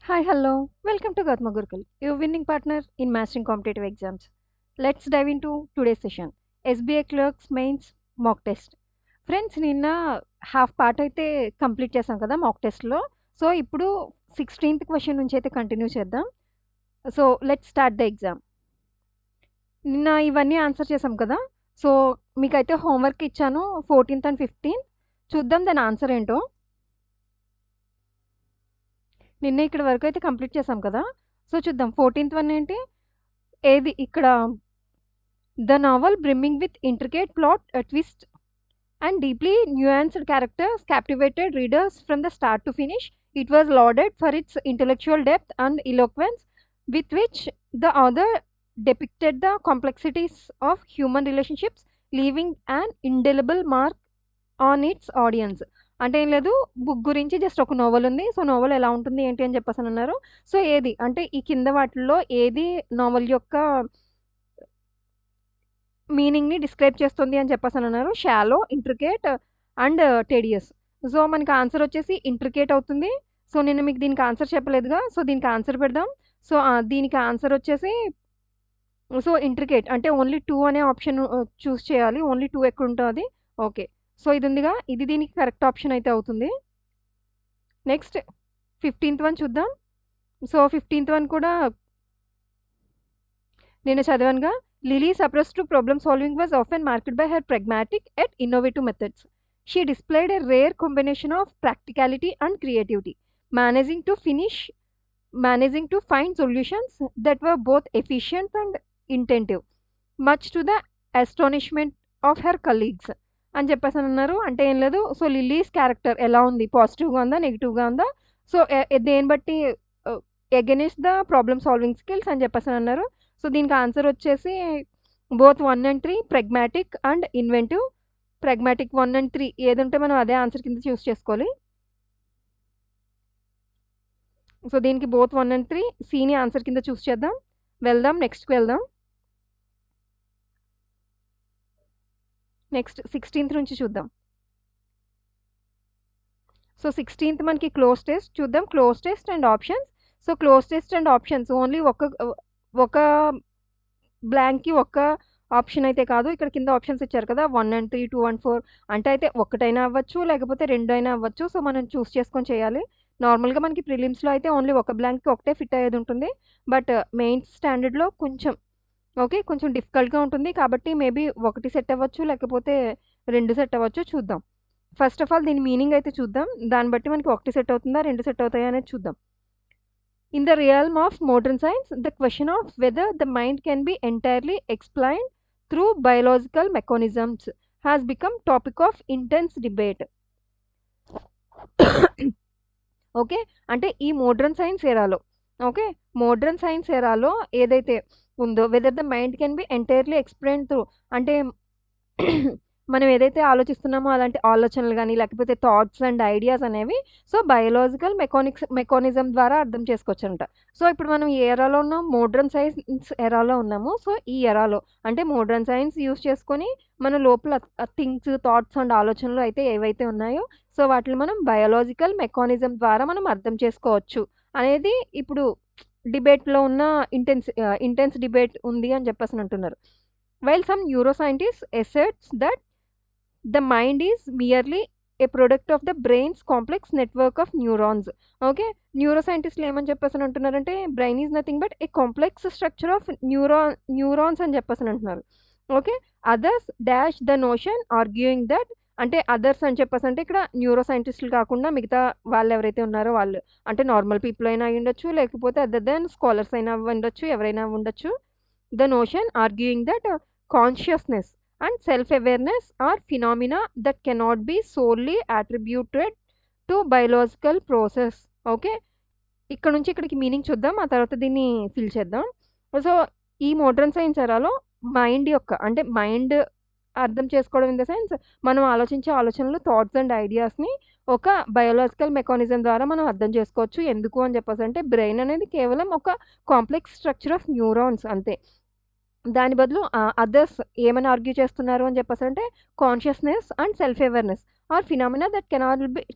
Hi, hello. Welcome to Gatma Gurukul, your winning partner in mastering competitive exams. Let's dive into today's session. SBI Clerks Mains Mock Test. Friends నిన్న half part అయితే complete చేసాం కదా మాక్ టెస్ట్లో. So ఇప్పుడు 16th question నుంచి అయితే continue చేద్దాం. So let's start the exam. నిన్న ఇవన్నీ ఆన్సర్ చేసాం కదా. సో మీకైతే హోంవర్క్ ఇచ్చాను 14th and 15th. చూద్దాం దాని ఆన్సర్ ఏంటో. నిన్న ఇక్కడ వరకు అయితే కంప్లీట్ చేసాం కదా. సో చూద్దాం 14th వన్ ఏంటి, ఏది ఇక్కడ the naval brimming with intricate plot twist and deeply nuanced characters captivated readers from the start to finish. It was lauded for its intellectual depth and eloquence with which the author depicted the complexities of human relationships, leaving an indelible mark on its audience. అంటే ఏం లేదు, book గురించి just ఒక novel ఉంది. So novel ఎలా ఉంటుంది ఏంటి అని చెప్పేసి అన్నారు. సో ఏది అంటే ఈ కింద వాటిల్లో ఏది నోవెల్ యొక్క మీనింగ్‌ని డిస్క్రైబ్ చేస్తుంది అని చెప్పేసనన్నారు. Shallow, intricate and tedious. So మనకి ఆన్సర్ వచ్చేసి ఇంట్రికేట్ అవుతుంది. సో నేను మీకు దీనికి ఆన్సర్ చెప్పలేదుగా. సో దీనికి ఆన్సర్ పెడదాం. సో దీనికి ఆన్సర్ వచ్చేసి సో ఇంట్రికేట్ అంటే ఓన్లీ 2 అనే ఆప్షన్ చూస్ చేయాలి. ఓన్లీ 2 ఎక్కడుంటది? ఓకే. సో ఇది ఉందిగా, ఇది దీనికి కరెక్ట్ ఆప్షన్ అయితే అవుతుంది. నెక్స్ట్ 15th వన్ చూద్దాం. సో 15th వన్ కూడా నేను చదివానుగా. Lily's approach to problem solving was often marked by her pragmatic yet innovative methods. She displayed a rare combination of practicality and creativity, managing to find solutions that were both efficient and intentive, much to the astonishment of her colleagues. అని చెప్పేసి అన్నారు. అంటే ఏం లేదు, so lilies character ఎలా ఉంది, పాజిటివ్గా ఉందా నెగిటివ్గా ఉందా, సో దేని బట్టి against the problem solving skills అని చెప్పేసి అన్నారు. సో దీనికి ఆన్సర్ వచ్చేసి both 1 and 3 pragmatic and inventive. Pragmatic 1 and 3 ఏదుంటే మనం అదే ఆన్సర్ కింద చూస్ చేసుకోవాలి. సో దీనికి బోత్ 1 and 3 సిని ఆన్సర్ కింద చూస్ చేద్దాం. వెళ్దాం నెక్స్ట్కి వెళ్దాం. నెక్స్ట్ 16th నుంచి చూద్దాం. సో 16th మనకి క్లోజ్ టెస్ట్ చూద్దాం. Cloze test and options. So cloze test and options only ఒక బ్లాంక్కి ఒక్క ఆప్షన్ అయితే కాదు. ఇక్కడ కింద ఆప్షన్స్ ఇచ్చారు కదా, 1 and 3, 2 and 4. అంటే అయితే ఒకటైనా అవ్వచ్చు, లేకపోతే 2 అయినా అవ్వచ్చు. సో మనం చూస్ చేసుకొని చేయాలి. నార్మల్గా మనకి ప్రిలిమ్స్లో అయితే ఓన్లీ ఒక బ్లాంక్కి ఒకటే ఫిట్ అయ్యేది ఉంటుంది. బట్ మెయిన్స్ స్టాండర్డ్లో కొంచెం కొంచెం డిఫికల్ట్గా ఉంటుంది. కాబట్టి మేబీ ఒకటి సెట్ అవ్వచ్చు, లేకపోతే 2 సెట్ అవ్వచ్చు. చూద్దాం. ఫస్ట్ ఆఫ్ ఆల్ దీని మీనింగ్ అయితే చూద్దాం. దాన్ని బట్టి మనకి ఒకటి సెట్ అవుతుందా 2 సెట్ అవుతాయా అనేది చూద్దాం. In the realm of modern science, the question of whether the mind can be entirely explained through biological mechanisms has become topic of intense debate. Okay, అంటే ఈ మోడ్రన్ సైన్స్ ఎరాలో మోడ్రన్ సైన్స్ ఎరాలో ఏదైతే ఉందో whether the mind can be entirely explain through, అంటే మనం ఏదైతే ఆలోచిస్తున్నామో అలాంటి ఆలోచనలు కానీ లేకపోతే థాట్స్ అండ్ ఐడియాస్ అనేవి సో బయోలాజికల్ మెకానిజం ద్వారా అర్థం చేసుకోవచ్చంట. సో ఇప్పుడు మనం ఏ ఎరాలో ఉన్నాం, మోడ్రన్ సైన్స్ ఎరాలో ఉన్నాము. సో ఈ ఎరాలో అంటే మోడ్రన్ సైన్స్ యూస్ చేసుకొని మన లోపల థింగ్స్, థాట్స్ అండ్ ఆలోచనలు అయితే ఏవైతే ఉన్నాయో సో వాటిని మనం బయోలాజికల్ మెకానిజం ద్వారా మనం అర్థం చేసుకోవచ్చు అనేది ఇప్పుడు డిబేట్లో ఉన్న ఇంటెన్స్ డిబేట్ ఉంది అని చెప్పేసి అంటున్నారు. While some neuroscientists asserts that the mind is merely a product of the brain's complex network of neurons. Okay, న్యూరోసైంటిస్టులు ఏమని చెప్పేసి అంటున్నారంటే brain is nothing but a complex structure of neurons అని చెప్పేసి అంటున్నారు. Okay, others dash the notion arguing that, అంటే others అని చెప్పేసి అంటే ఇక్కడ న్యూరోసైంటిస్టులు కాకుండా మిగతా వాళ్ళు ఎవరైతే ఉన్నారో వాళ్ళు, అంటే నార్మల్ పీపుల్ అయినా అయి ఉండొచ్చు, లేకపోతే అదర్ దెన్ స్కాలర్స్ అయినా ఉండొచ్చు, ఎవరైనా ఉండొచ్చు. The notion arguing that consciousness and self-awareness are phenomena that cannot be solely attributed to biological process. Okay, ఇక్కడ నుంచి ఇక్కడికి మీనింగ్ చూద్దాం, ఆ తర్వాత దీన్ని ఫిల్ చేద్దాం. సో ఈ మోడ్రన్ సైన్స్ ఎరాలో మైండ్ యొక్క అంటే మైండ్ అర్థం చేసుకోవడం ఇన్ ద సెన్స్ మనం ఆలోచించే ఆలోచనలు, థాట్స్ అండ్ ఐడియాస్ని ఒక బయోలాజికల్ మెకానిజం ద్వారా మనం అర్థం చేసుకోవచ్చు. ఎందుకు అని చెప్పేసి అంటే బ్రెయిన్ అనేది కేవలం ఒక కాంప్లెక్స్ స్ట్రక్చర్ ఆఫ్ న్యూరాన్స్ అంతే. దాని బదులు అదర్స్ ఏమని ఆర్గ్యూ చేస్తున్నారు అని చెప్పేసంటే consciousness and self awareness are phenomena that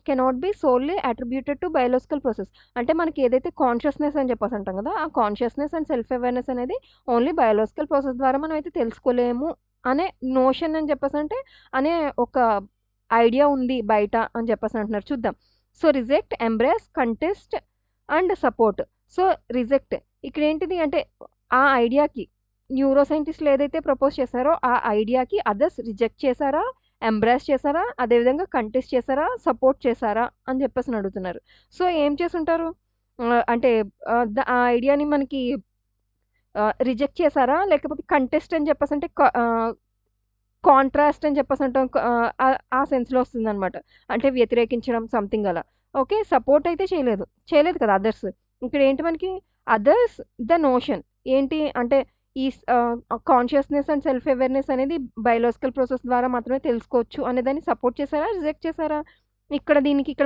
cannot be solely attributed to biological process. అంటే మనకి ఏదైతే కాన్షియస్‌నెస్ అని చెప్పేసి అంటాం కదా! ఆ కాన్షియస్‌నెస్ అండ్ సెల్ఫ్ అవేర్‌నెస్ అనేది ఓన్లీ బయోలాజికల్ ప్రాసెస్ ద్వారా మనం అయితే తెలుసుకోలేము అనే నోషన్ అని చెప్పేసంటే అనే ఒక ఐడియా ఉంది బయట అని చెప్పేసి అంటున్నారు. చూద్దాం. So, reject, embrace, contest and support. So, reject ఇక్కడేంటిది అంటే ఆ ఐడియాకి న్యూరో సైంటిస్టులు ఏదైతే ప్రపోజ్ చేశారో ఆ ఐడియాకి అదర్స్ రిజెక్ట్ చేశారా? ఎంబ్రాస్ చేశారా? అదేవిధంగా కంటెస్ట్ చేశారా? సపోర్ట్ చేశారా? అని చెప్పేసని అడుగుతున్నారు. సో, ఏం చేసుంటారు? అంటే ఆ ఐడియాని మనకి రిజెక్ట్ చేశారా? లేకపోతే కంటెస్ట్ అని చెప్పేసంటే కాంట్రాస్ట్ అని చెప్పేసంటాం. ఆ సెన్స్‌లో వస్తుందనమాట. అంటే వ్యతిరేకించడం సంథింగ్ అలా. ఓకే. సపోర్ట్ అయితే చేయలేదు. చేయలేదు కదా అదర్స్. ఇక్కడేంటి మనకి అదర్స్ ద నోషన్ ఏంటి అంటే ఈ కాన్షియస్‌నెస్ అండ్ సెల్ఫ్ అవేర్‌నెస్ అనేది బయోలాజికల్ ప్రాసెస్ ద్వారా మాత్రమే తెలుసుకోవచ్చు అనే దాన్ని సపోర్ట్ చేసారా? రిజెక్ట్ చేసారా? ఇక్కడ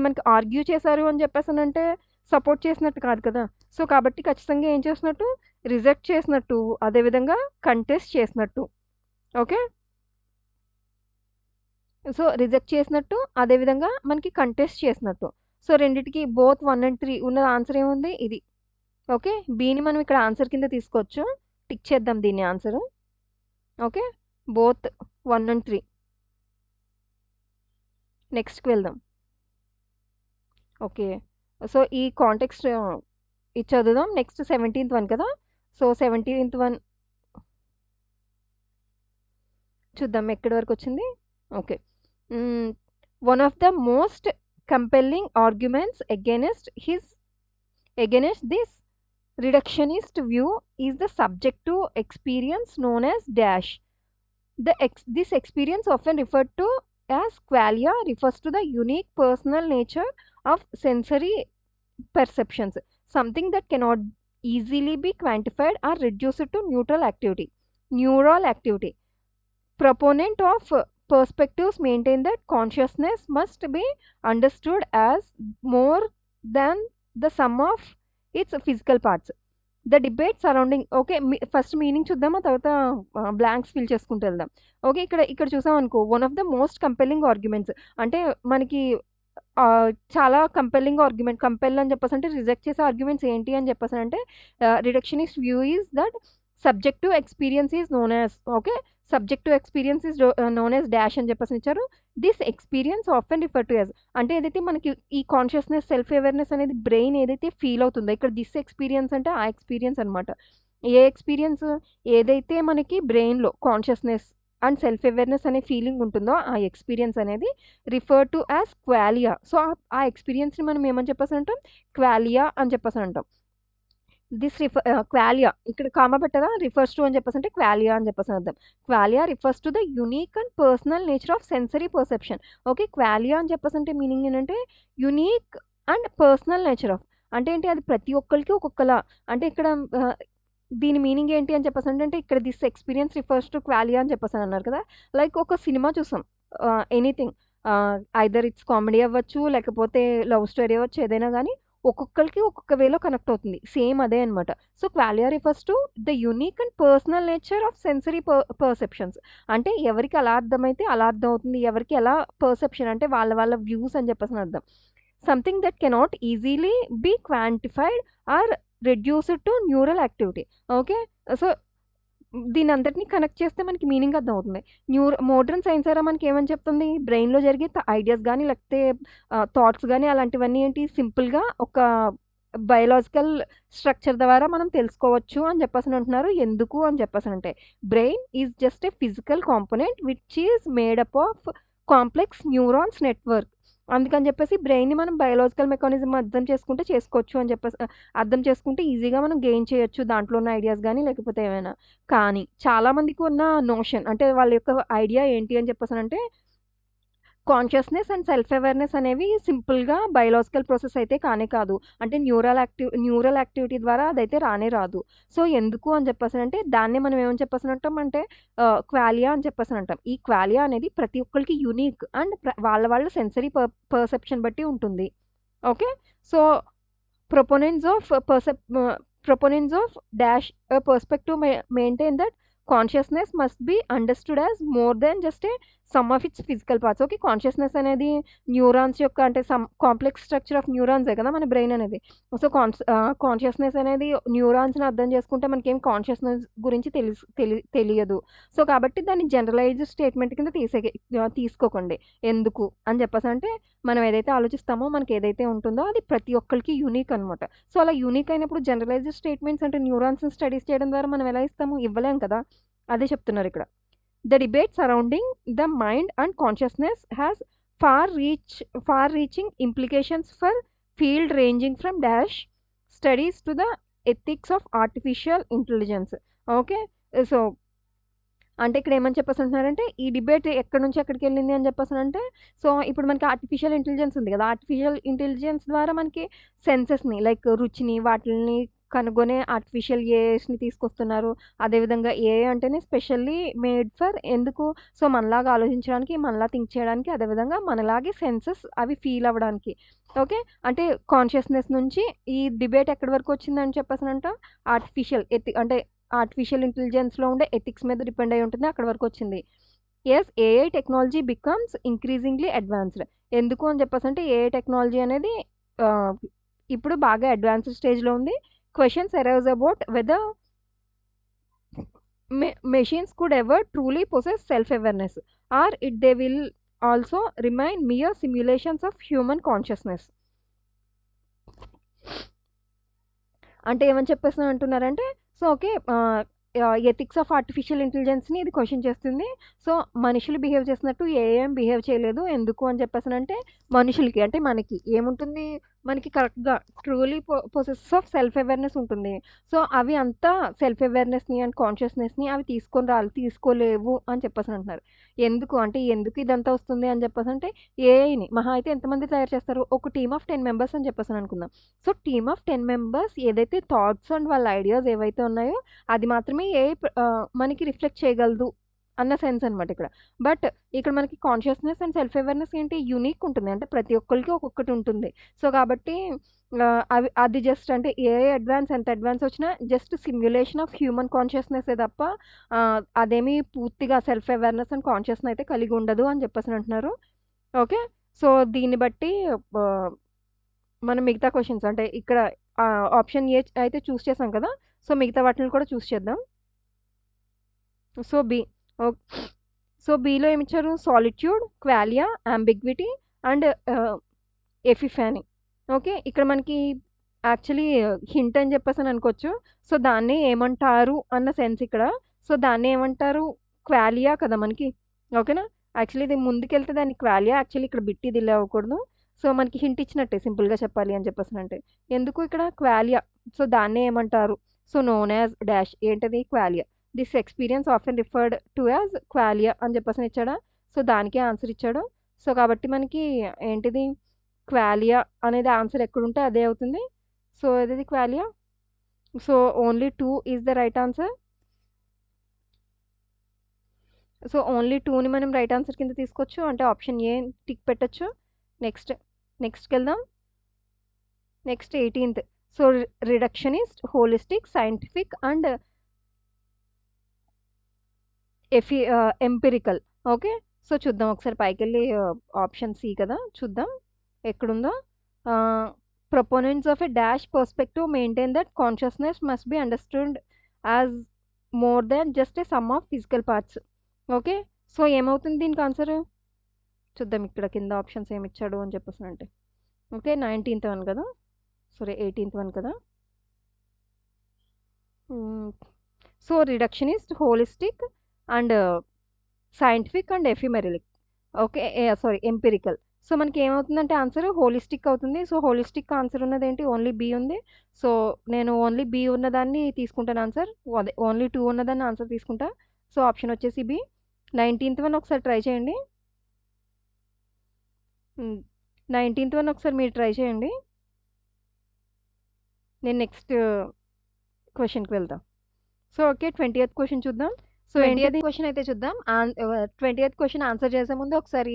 మనకి ఆర్గ్యూ చేశారు అని చెప్పేసనంటే సపోర్ట్ చేసినట్టు కాదు కదా! సో, కాబట్టి ఖచ్చితంగా ఏం చేసినట్టు? రిజెక్ట్ చేసినట్టు, అదే విధంగా కంటెస్ట్ చేసినట్టు. ఓకే. సో, రిజెక్ట్ చేసినట్టు, అదే విధంగా మనకి కంటెస్ట్ చేసినట్టు. సో, రెండిటికి బోత్ 1 అండ్ 3 ఉన్న ఆన్సర్ ఏముంది? ఇది. ఓకే. బిని మనం ఇక్కడ ఆన్సర్ కింద తీసుకోవచ్చు. టిక్ చేద్దాం దీన్ని ఆన్సరు. ఓకే. Both 1 and 3. నెక్స్ట్‌కి వెళ్దాం. ఓకే. సో, ఈ కాంటెక్స్ట్ ఇది చదువుదాం. నెక్స్ట్ 17థ్ వన్ కదా! సో, 17థ్ వన్ చూద్దాం ఎక్కడి వరకొచ్చింది. Okay. One of the most compelling arguments against this reductionist view is the subjective experience known as dash. This experience, often referred to as qualia, refers to the unique personal nature of sensory perceptions, something that cannot easily be quantified or reduced to neural activity. Proponent of perspectives maintain that consciousness must be understood as more than the sum of its physical parts. The debate surrounding okay. First meaning చూద్దాం. ఆ తర్వాత blanks fill చేసుకుంటూ వెళ్దాం. Okay. ఇక్కడ చూసామనుకో one of the most compelling arguments అంటే మనకి చాలా కంపెల్ అని చెప్పేసంటే రిజెక్ట్ చేసే ఆర్గ్యుమెంట్స్ ఏంటి అని చెప్పేసనంటే reductionist view is that subjective experience is known as okay. Subjective experience is known as dash అని చెప్పేసని ఇచ్చారు. This experience often refer to as అంటే ఏదైతే మనకి ఈ కాన్షియస్‌నెస్, సెల్ఫ్ అవేర్‌నెస్ అనేది బ్రెయిన్ ఏదైతే ఫీల్ అవుతుందో ఇక్కడ దిస్ ఎక్స్‌పీరియన్స్ అంటే ఆ ఎక్స్‌పీరియన్స్ అనమాట. ఏ ఎక్స్‌పీరియన్స్? ఏదైతే మనకి బ్రెయిన్‌లో కాన్షియస్‌నెస్ అండ్ సెల్ఫ్ అవేర్‌నెస్ అనే ఫీలింగ్ ఉంటుందో ఆ ఎక్స్‌పీరియన్స్ అనేది refer to as qualia. So, ఆ ఎక్స్‌పీరియన్స్‌ని మనం ఏమని చెప్పేసి అంటాం? క్వాలియా అని చెప్పేసి అంటాం. క్వాలియా ఇక్కడ కామా పెట్టరా? రిఫర్స్ టు అని చెప్పేసంటే క్వాలియా అని చెప్పేసి అర్థం. Qualia refers to the unique and personal nature of sensory perception. Okay. Qualia అని చెప్పేసంటే మీనింగ్ ఏంటంటే unique and personal nature of అంటే ఏంటి? అది ప్రతి ఒక్కళ్ళకి ఒక్కొక్కలా అంటే ఇక్కడ దీని మీనింగ్ ఏంటి అని చెప్పేసంటే ఇక్కడ దిస్ ఎక్స్‌పీరియన్స్ రిఫర్స్ టు క్వాలియా అని చెప్పేసని అన్నారు కదా! లైక్ ఒక సినిమా చూసాం. ఎనీథింగ్ ఐదర్ ఇట్స్ కామెడీ అవ్వచ్చు, లేకపోతే లవ్ స్టోరీ అవ్వచ్చు ఏదైనా గానీ ఒక్కొక్కళ్ళకి ఒక్కొక్క వేలో కనెక్ట్ అవుతుంది. సేమ్ అదే అనమాట. So, qualia refers to the unique and personal nature of sensory perceptions. అంటే ఎవరికి ఎలా అర్థమైతే అలా అర్థమవుతుంది. ఎవరికి ఎలా పర్సెప్షన్ అంటే వాళ్ళ వాళ్ళ వ్యూస్ అని చెప్పేసని అర్థం. Something that cannot easily be quantified or reduced to neural activity. Okay. So, దీనంతటిని కనెక్ట్ చేస్తే మనకి మీనింగ్ అర్థమవుతుంది. మోడర్న్ సైన్స్ ఎరా మనకేమని చెప్తుంది? బ్రెయిన్‌లో జరిగే ఐడియాస్ గాని, లేకపోతే థాట్స్ గాని అలాంటివన్నీ ఏంటి సింపుల్‌గా ఒక బయోలాజికల్ స్ట్రక్చర్ ద్వారా మనం తెలుసుకోవచ్చు అని చెప్పేసనంటున్నారు. ఎందుకు అని చెప్పేసనంటే, brain is just a physical component which is made up of complex neurons network. అందుకని చెప్పేసి బ్రెయిన్‌ని మనం బయోలాజికల్ మెకానిజం అర్థం చేసుకుంటే చేసుకోవచ్చు అని చెప్పేసి అర్థం చేసుకుంటే ఈజీగా మనం గెయిన్ చేయొచ్చు దాంట్లో ఉన్న ఐడియాస్ గాని, లేకపోతే ఏమైనా. కానీ చాలా మందికి ఉన్న నోషన్ అంటే వాళ్ళ యొక్క ఐడియా ఏంటి అని చెప్పేసనంటే కాన్షియస్‌నెస్ అండ్ సెల్ఫ్ అవేర్‌నెస్ అనేవి సింపుల్‌గా బయోలాజికల్ ప్రాసెస్ అయితే కానే కాదు. అంటే న్యూరల్ యాక్టివిటీ ద్వారా అదైతే రానే రాదు. సో, ఎందుకు అని చెప్పేసనంటే దాన్నే మనం ఏమని చెప్పేసనంటాం అంటే క్వాలియా అని చెప్పేసనంటాం. ఈ క్వాలియా అనేది ప్రతి ఒక్కళ్ళకి యూనిక్ అండ్ వాళ్ళ వాళ్ళ సెన్సరీ పర్సెప్షన్ బట్టి ఉంటుంది. Okay. So, proponents of perspective proponents of dash perspective maintain that consciousness must be understood as more than just a sum of its physical parts. Okay, consciousness అనేది neurons యొక్క అంటే sum complex structure of న్యూరాన్సే కదా మన brain అనేది. So consciousness అనేది న్యూరాన్స్ని అర్థం చేసుకుంటే మనకేం కాన్షియస్నెస్ గురించి తెలియదు. సో కాబట్టి దాన్ని జనరలైజ్డ్ స్టేట్మెంట్ కింద తీసుకోకండి. ఎందుకు అని చెప్పేసి అంటే మనం ఏదైతే ఆలోచిస్తామో మనకి ఏదైతే ఉంటుందో అది ప్రతి ఒక్కరికి యూనిక్ అనమాట. సో అలా యూనిక్ అయినప్పుడు జనరలైజ్డ్ స్టేట్మెంట్స్ అంటే న్యూరాన్స్ స్టడీస్ చేయడం ద్వారా మనం ఎలా ఇస్తాము? ఇవ్వలేం కదా. అదే చెప్తున్నారు ఇక్కడ. The debate surrounding the mind and consciousness has far-reaching implications for field ranging from dash studies to the ethics of artificial intelligence. Okay, so అంటే ఇక్కడ ఏమని చెప్పేసి అంటున్నారంటే ఈ డిబేట్ ఎక్కడి నుంచి ఎక్కడికి వెళ్ళింది అని చెప్పేసి అంటే, సో ఇప్పుడు మనకి ఆర్టిఫిషియల్ ఇంటెలిజెన్స్ ఉంది కదా, ఆర్టిఫిషియల్ ఇంటెలిజెన్స్ ద్వారా మనకి సెన్సెస్ని లైక్ రుచిని వాటిని కనుగొనే ఆర్టిఫిషియల్ ఏఐస్ని తీసుకొస్తున్నారు. అదేవిధంగా ఏఐ అంటేనే స్పెషల్లీ మేడ్ ఫర్ ఎందుకు? సో మనలాగా ఆలోచించడానికి, మనలా థింక్ చేయడానికి, అదేవిధంగా మనలాగే సెన్సెస్ అవి ఫీల్ అవ్వడానికి. ఓకే, అంటే కాన్షియస్నెస్ నుంచి ఈ డిబేట్ ఎక్కడి వరకు వచ్చిందని చెప్పేసానంట ఆర్టిఫిషియల్ అంటే ఆర్టిఫిషియల్ ఇంటెలిజెన్స్లో ఉండే ఎథిక్స్ మీద డిపెండ్ అయి ఉంటుంది, అక్కడ వరకు వచ్చింది. Yes, AI technology becomes increasingly advanced. ఎందుకు అని చెప్పేసి అంటే ఏఐ టెక్నాలజీ అనేది ఇప్పుడు బాగా అడ్వాన్స్డ్ స్టేజ్లో ఉంది. Questions arise about whether machines could ever truly possess self-awareness, or they will also remain mere simulations of human consciousness. అంటే ఏమని చెప్పేసి అంటున్నారంటే, so okay, ethics of artificial ఇంటెలిజెన్స్ని ఇది క్వశ్చన్ చేస్తుంది. సో మనుషులు బిహేవ్ చేసినట్టు ఏం బిహేవ్ చేయలేదు. ఎందుకు అని చెప్పేసి అంటే మనుషులకి అంటే మనకి ఏముంటుంది, మనకి కరెక్ట్గా truly possess of self awareness ఉంటుంది. సో అవి అంతా సెల్ఫ్ అవేర్నెస్ని అండ్ కాన్షియస్నెస్ని అవి తీసుకోలేవు అని చెప్పేసి అంటున్నారు. ఎందుకు అంటే ఎందుకు ఇదంతా వస్తుంది అని చెప్పేసి అంటే ఏఐని మహా అయితే ఎంతమంది తయారు చేస్తారు? ఒక టీమ్ ఆఫ్ 10 మెంబర్స్ అని చెప్పేసి అనుకుందాం. సో టీమ్ ఆఫ్ 10 మెంబర్స్ ఏదైతే థాట్స్ అండ్ వాళ్ళ ఐడియాస్ ఏవైతే ఉన్నాయో అది మాత్రమే ఏఐ మనకి రిఫ్లెక్ట్ చేయగలదు అన్న సెన్స్ అనమాట ఇక్కడ. బట్ ఇక్కడ మనకి కాన్షియస్నెస్ అండ్ సెల్ఫ్ అవేర్నెస్ ఏంటి యూనిక్ ఉంటుంది, అంటే ప్రతి ఒక్కరికి ఒక్కొక్కటి ఉంటుంది. సో కాబట్టి అది జస్ట్ అంటే ఏఐ ఎంత అడ్వాన్స్ వచ్చినా just simulation of human consciousness తప్ప అదేమి పూర్తిగా సెల్ఫ్ అవేర్నెస్ అండ్ కాన్షియస్నెస్ అయితే కలిగి ఉండదు అని చెప్పేసి అంటున్నారు. ఓకే, సో దీన్ని బట్టి మనం మిగతా క్వశ్చన్స్ అంటే ఇక్కడ ఆప్షన్ ఏ అయితే చూస్ చేసాం కదా, సో మిగతా వాటిని కూడా చూస్ చేద్దాం. సో బి, సో బిలో ఏమిచ్చారు? Solitude, qualia, ambiguity and epiphany. Okay, ఇక్కడ మనకి యాక్చువల్లీ హింట్ అని చెప్పేసి అని అనుకోవచ్చు. సో దాన్ని ఏమంటారు అన్న సెన్స్ ఇక్కడ. సో దాన్ని ఏమంటారు? క్వాలియా కదా మనకి. ఓకేనా, యాక్చువల్లీ ఇది ముందుకెళ్తే దాన్ని క్వాలియా, యాక్చువల్లీ ఇక్కడ బిట్టి దిల్ అవ్వకూడదు. సో మనకి హింట్ ఇచ్చినట్టే సింపుల్గా చెప్పాలి అని చెప్పేసి అంటే. ఎందుకు ఇక్కడ క్వాలియా? సో దాన్నే ఏమంటారు? సో నోన్ యాజ్ డాష్ ఏంటది? Qualia. This experience often referred to as qualia అని చెప్పేసి ఇచ్చాడా? సో దానికే ఆన్సర్ ఇచ్చాడు. సో కాబట్టి మనకి ఏంటిది? క్వాలియా అనేది ఆన్సర్ ఎక్కడుంటే అదే అవుతుంది. సో ఏది qualia? So only 2 is the right answer. So only 2ని మనం రైట్ ఆన్సర్ కింద తీసుకోవచ్చు, అంటే ఆప్షన్ ఏ టిక్ పెట్టచ్చు. నెక్స్ట్కి వెళ్దాం. Next 18th. So reductionist, holistic, scientific and empirical. Okay, so చూద్దాం ఒకసారి పైకి వెళ్ళి ఆప్షన్ సి కదా, చూద్దాం ఎక్కడుందో. Proponents of a dash perspective maintain that consciousness must be understood as more than just a sum of physical parts. Okay, so ఏమవుతుంది దీనికి answer చూద్దాం. ఇక్కడ కింద ఆప్షన్స్ ఏమి ఇచ్చాడు అని చెప్పేసి అంటే ఓకే 19th వన్ కదా, సారీ 18th వన్ కదా. So reductionist, holistic and scientific and ephemeral. Okay, sorry empirical. So మనకి ఏమవుతుందంటే ఆన్సర్ హోలిస్టిక్ అవుతుంది. సో హోలిస్టిక్ ఆన్సర్ ఉన్నది ఏంటి? ఓన్లీ బి ఉంది. సో నేను ఓన్లీ బి ఉన్నదాన్ని తీసుకుంటాను ఆన్సర్, అదే ఓన్లీ 2 ఉన్నదాన్ని ఆన్సర్ తీసుకుంటా. సో ఆప్షన్ వచ్చేసి బి. 19th వన్ ఒకసారి ట్రై చేయండి. 19th వన్ ఒకసారి మీరు ట్రై చేయండి. నేను నెక్స్ట్ క్వశ్చన్కి వెళ్తాం. సో ఓకే 20th క్వశ్చన్ చూద్దాం. సో 20th క్వశ్చన్ అయితే చూద్దాం. 20th క్వశ్చన్ ఆన్సర్ చేసే ముందు ఒకసారి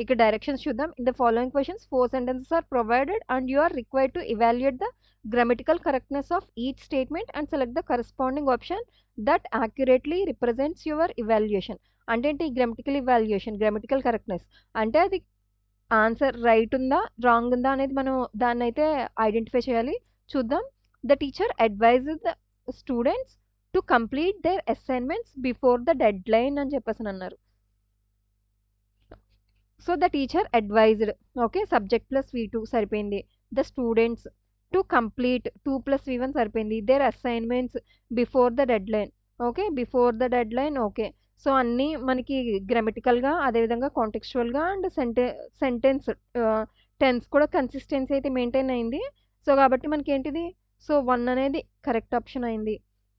ఇక్కడ డైరెక్షన్స్ చూద్దాం. In the following questions 4 sentences are provided and you are required to evaluate the grammatical correctness of each statement and select the corresponding option that accurately represents your evaluation. అంటే ఏంటి grammatical evaluation, grammatical correctness అంటే అది answer right ఉందా wrong ఉందా అనేది మనం దాన్ని అయితే ఐడెంటిఫై చేయాలి. చూద్దాం. The teacher advise the students to complete their assignments before the deadline అని చెప్పేసి అన్నారు. So the teacher advised, okay, subject plus V2 సరిపోయింది. The students to complete 2 + V1 సరిపోయింది. Their assignments before the deadline, okay, before the deadline, okay. So అన్నీ మనకి గ్రామటికల్గా, అదేవిధంగా కాంటెక్చువల్గా అండ్ సెంటెన్స్ టెన్స్ కూడా కన్సిస్టెన్సీ అయితే మెయింటైన్ అయింది. సో కాబట్టి మనకి ఏంటిది, సో 1 అనేది కరెక్ట్ ఆప్షన్ అయింది.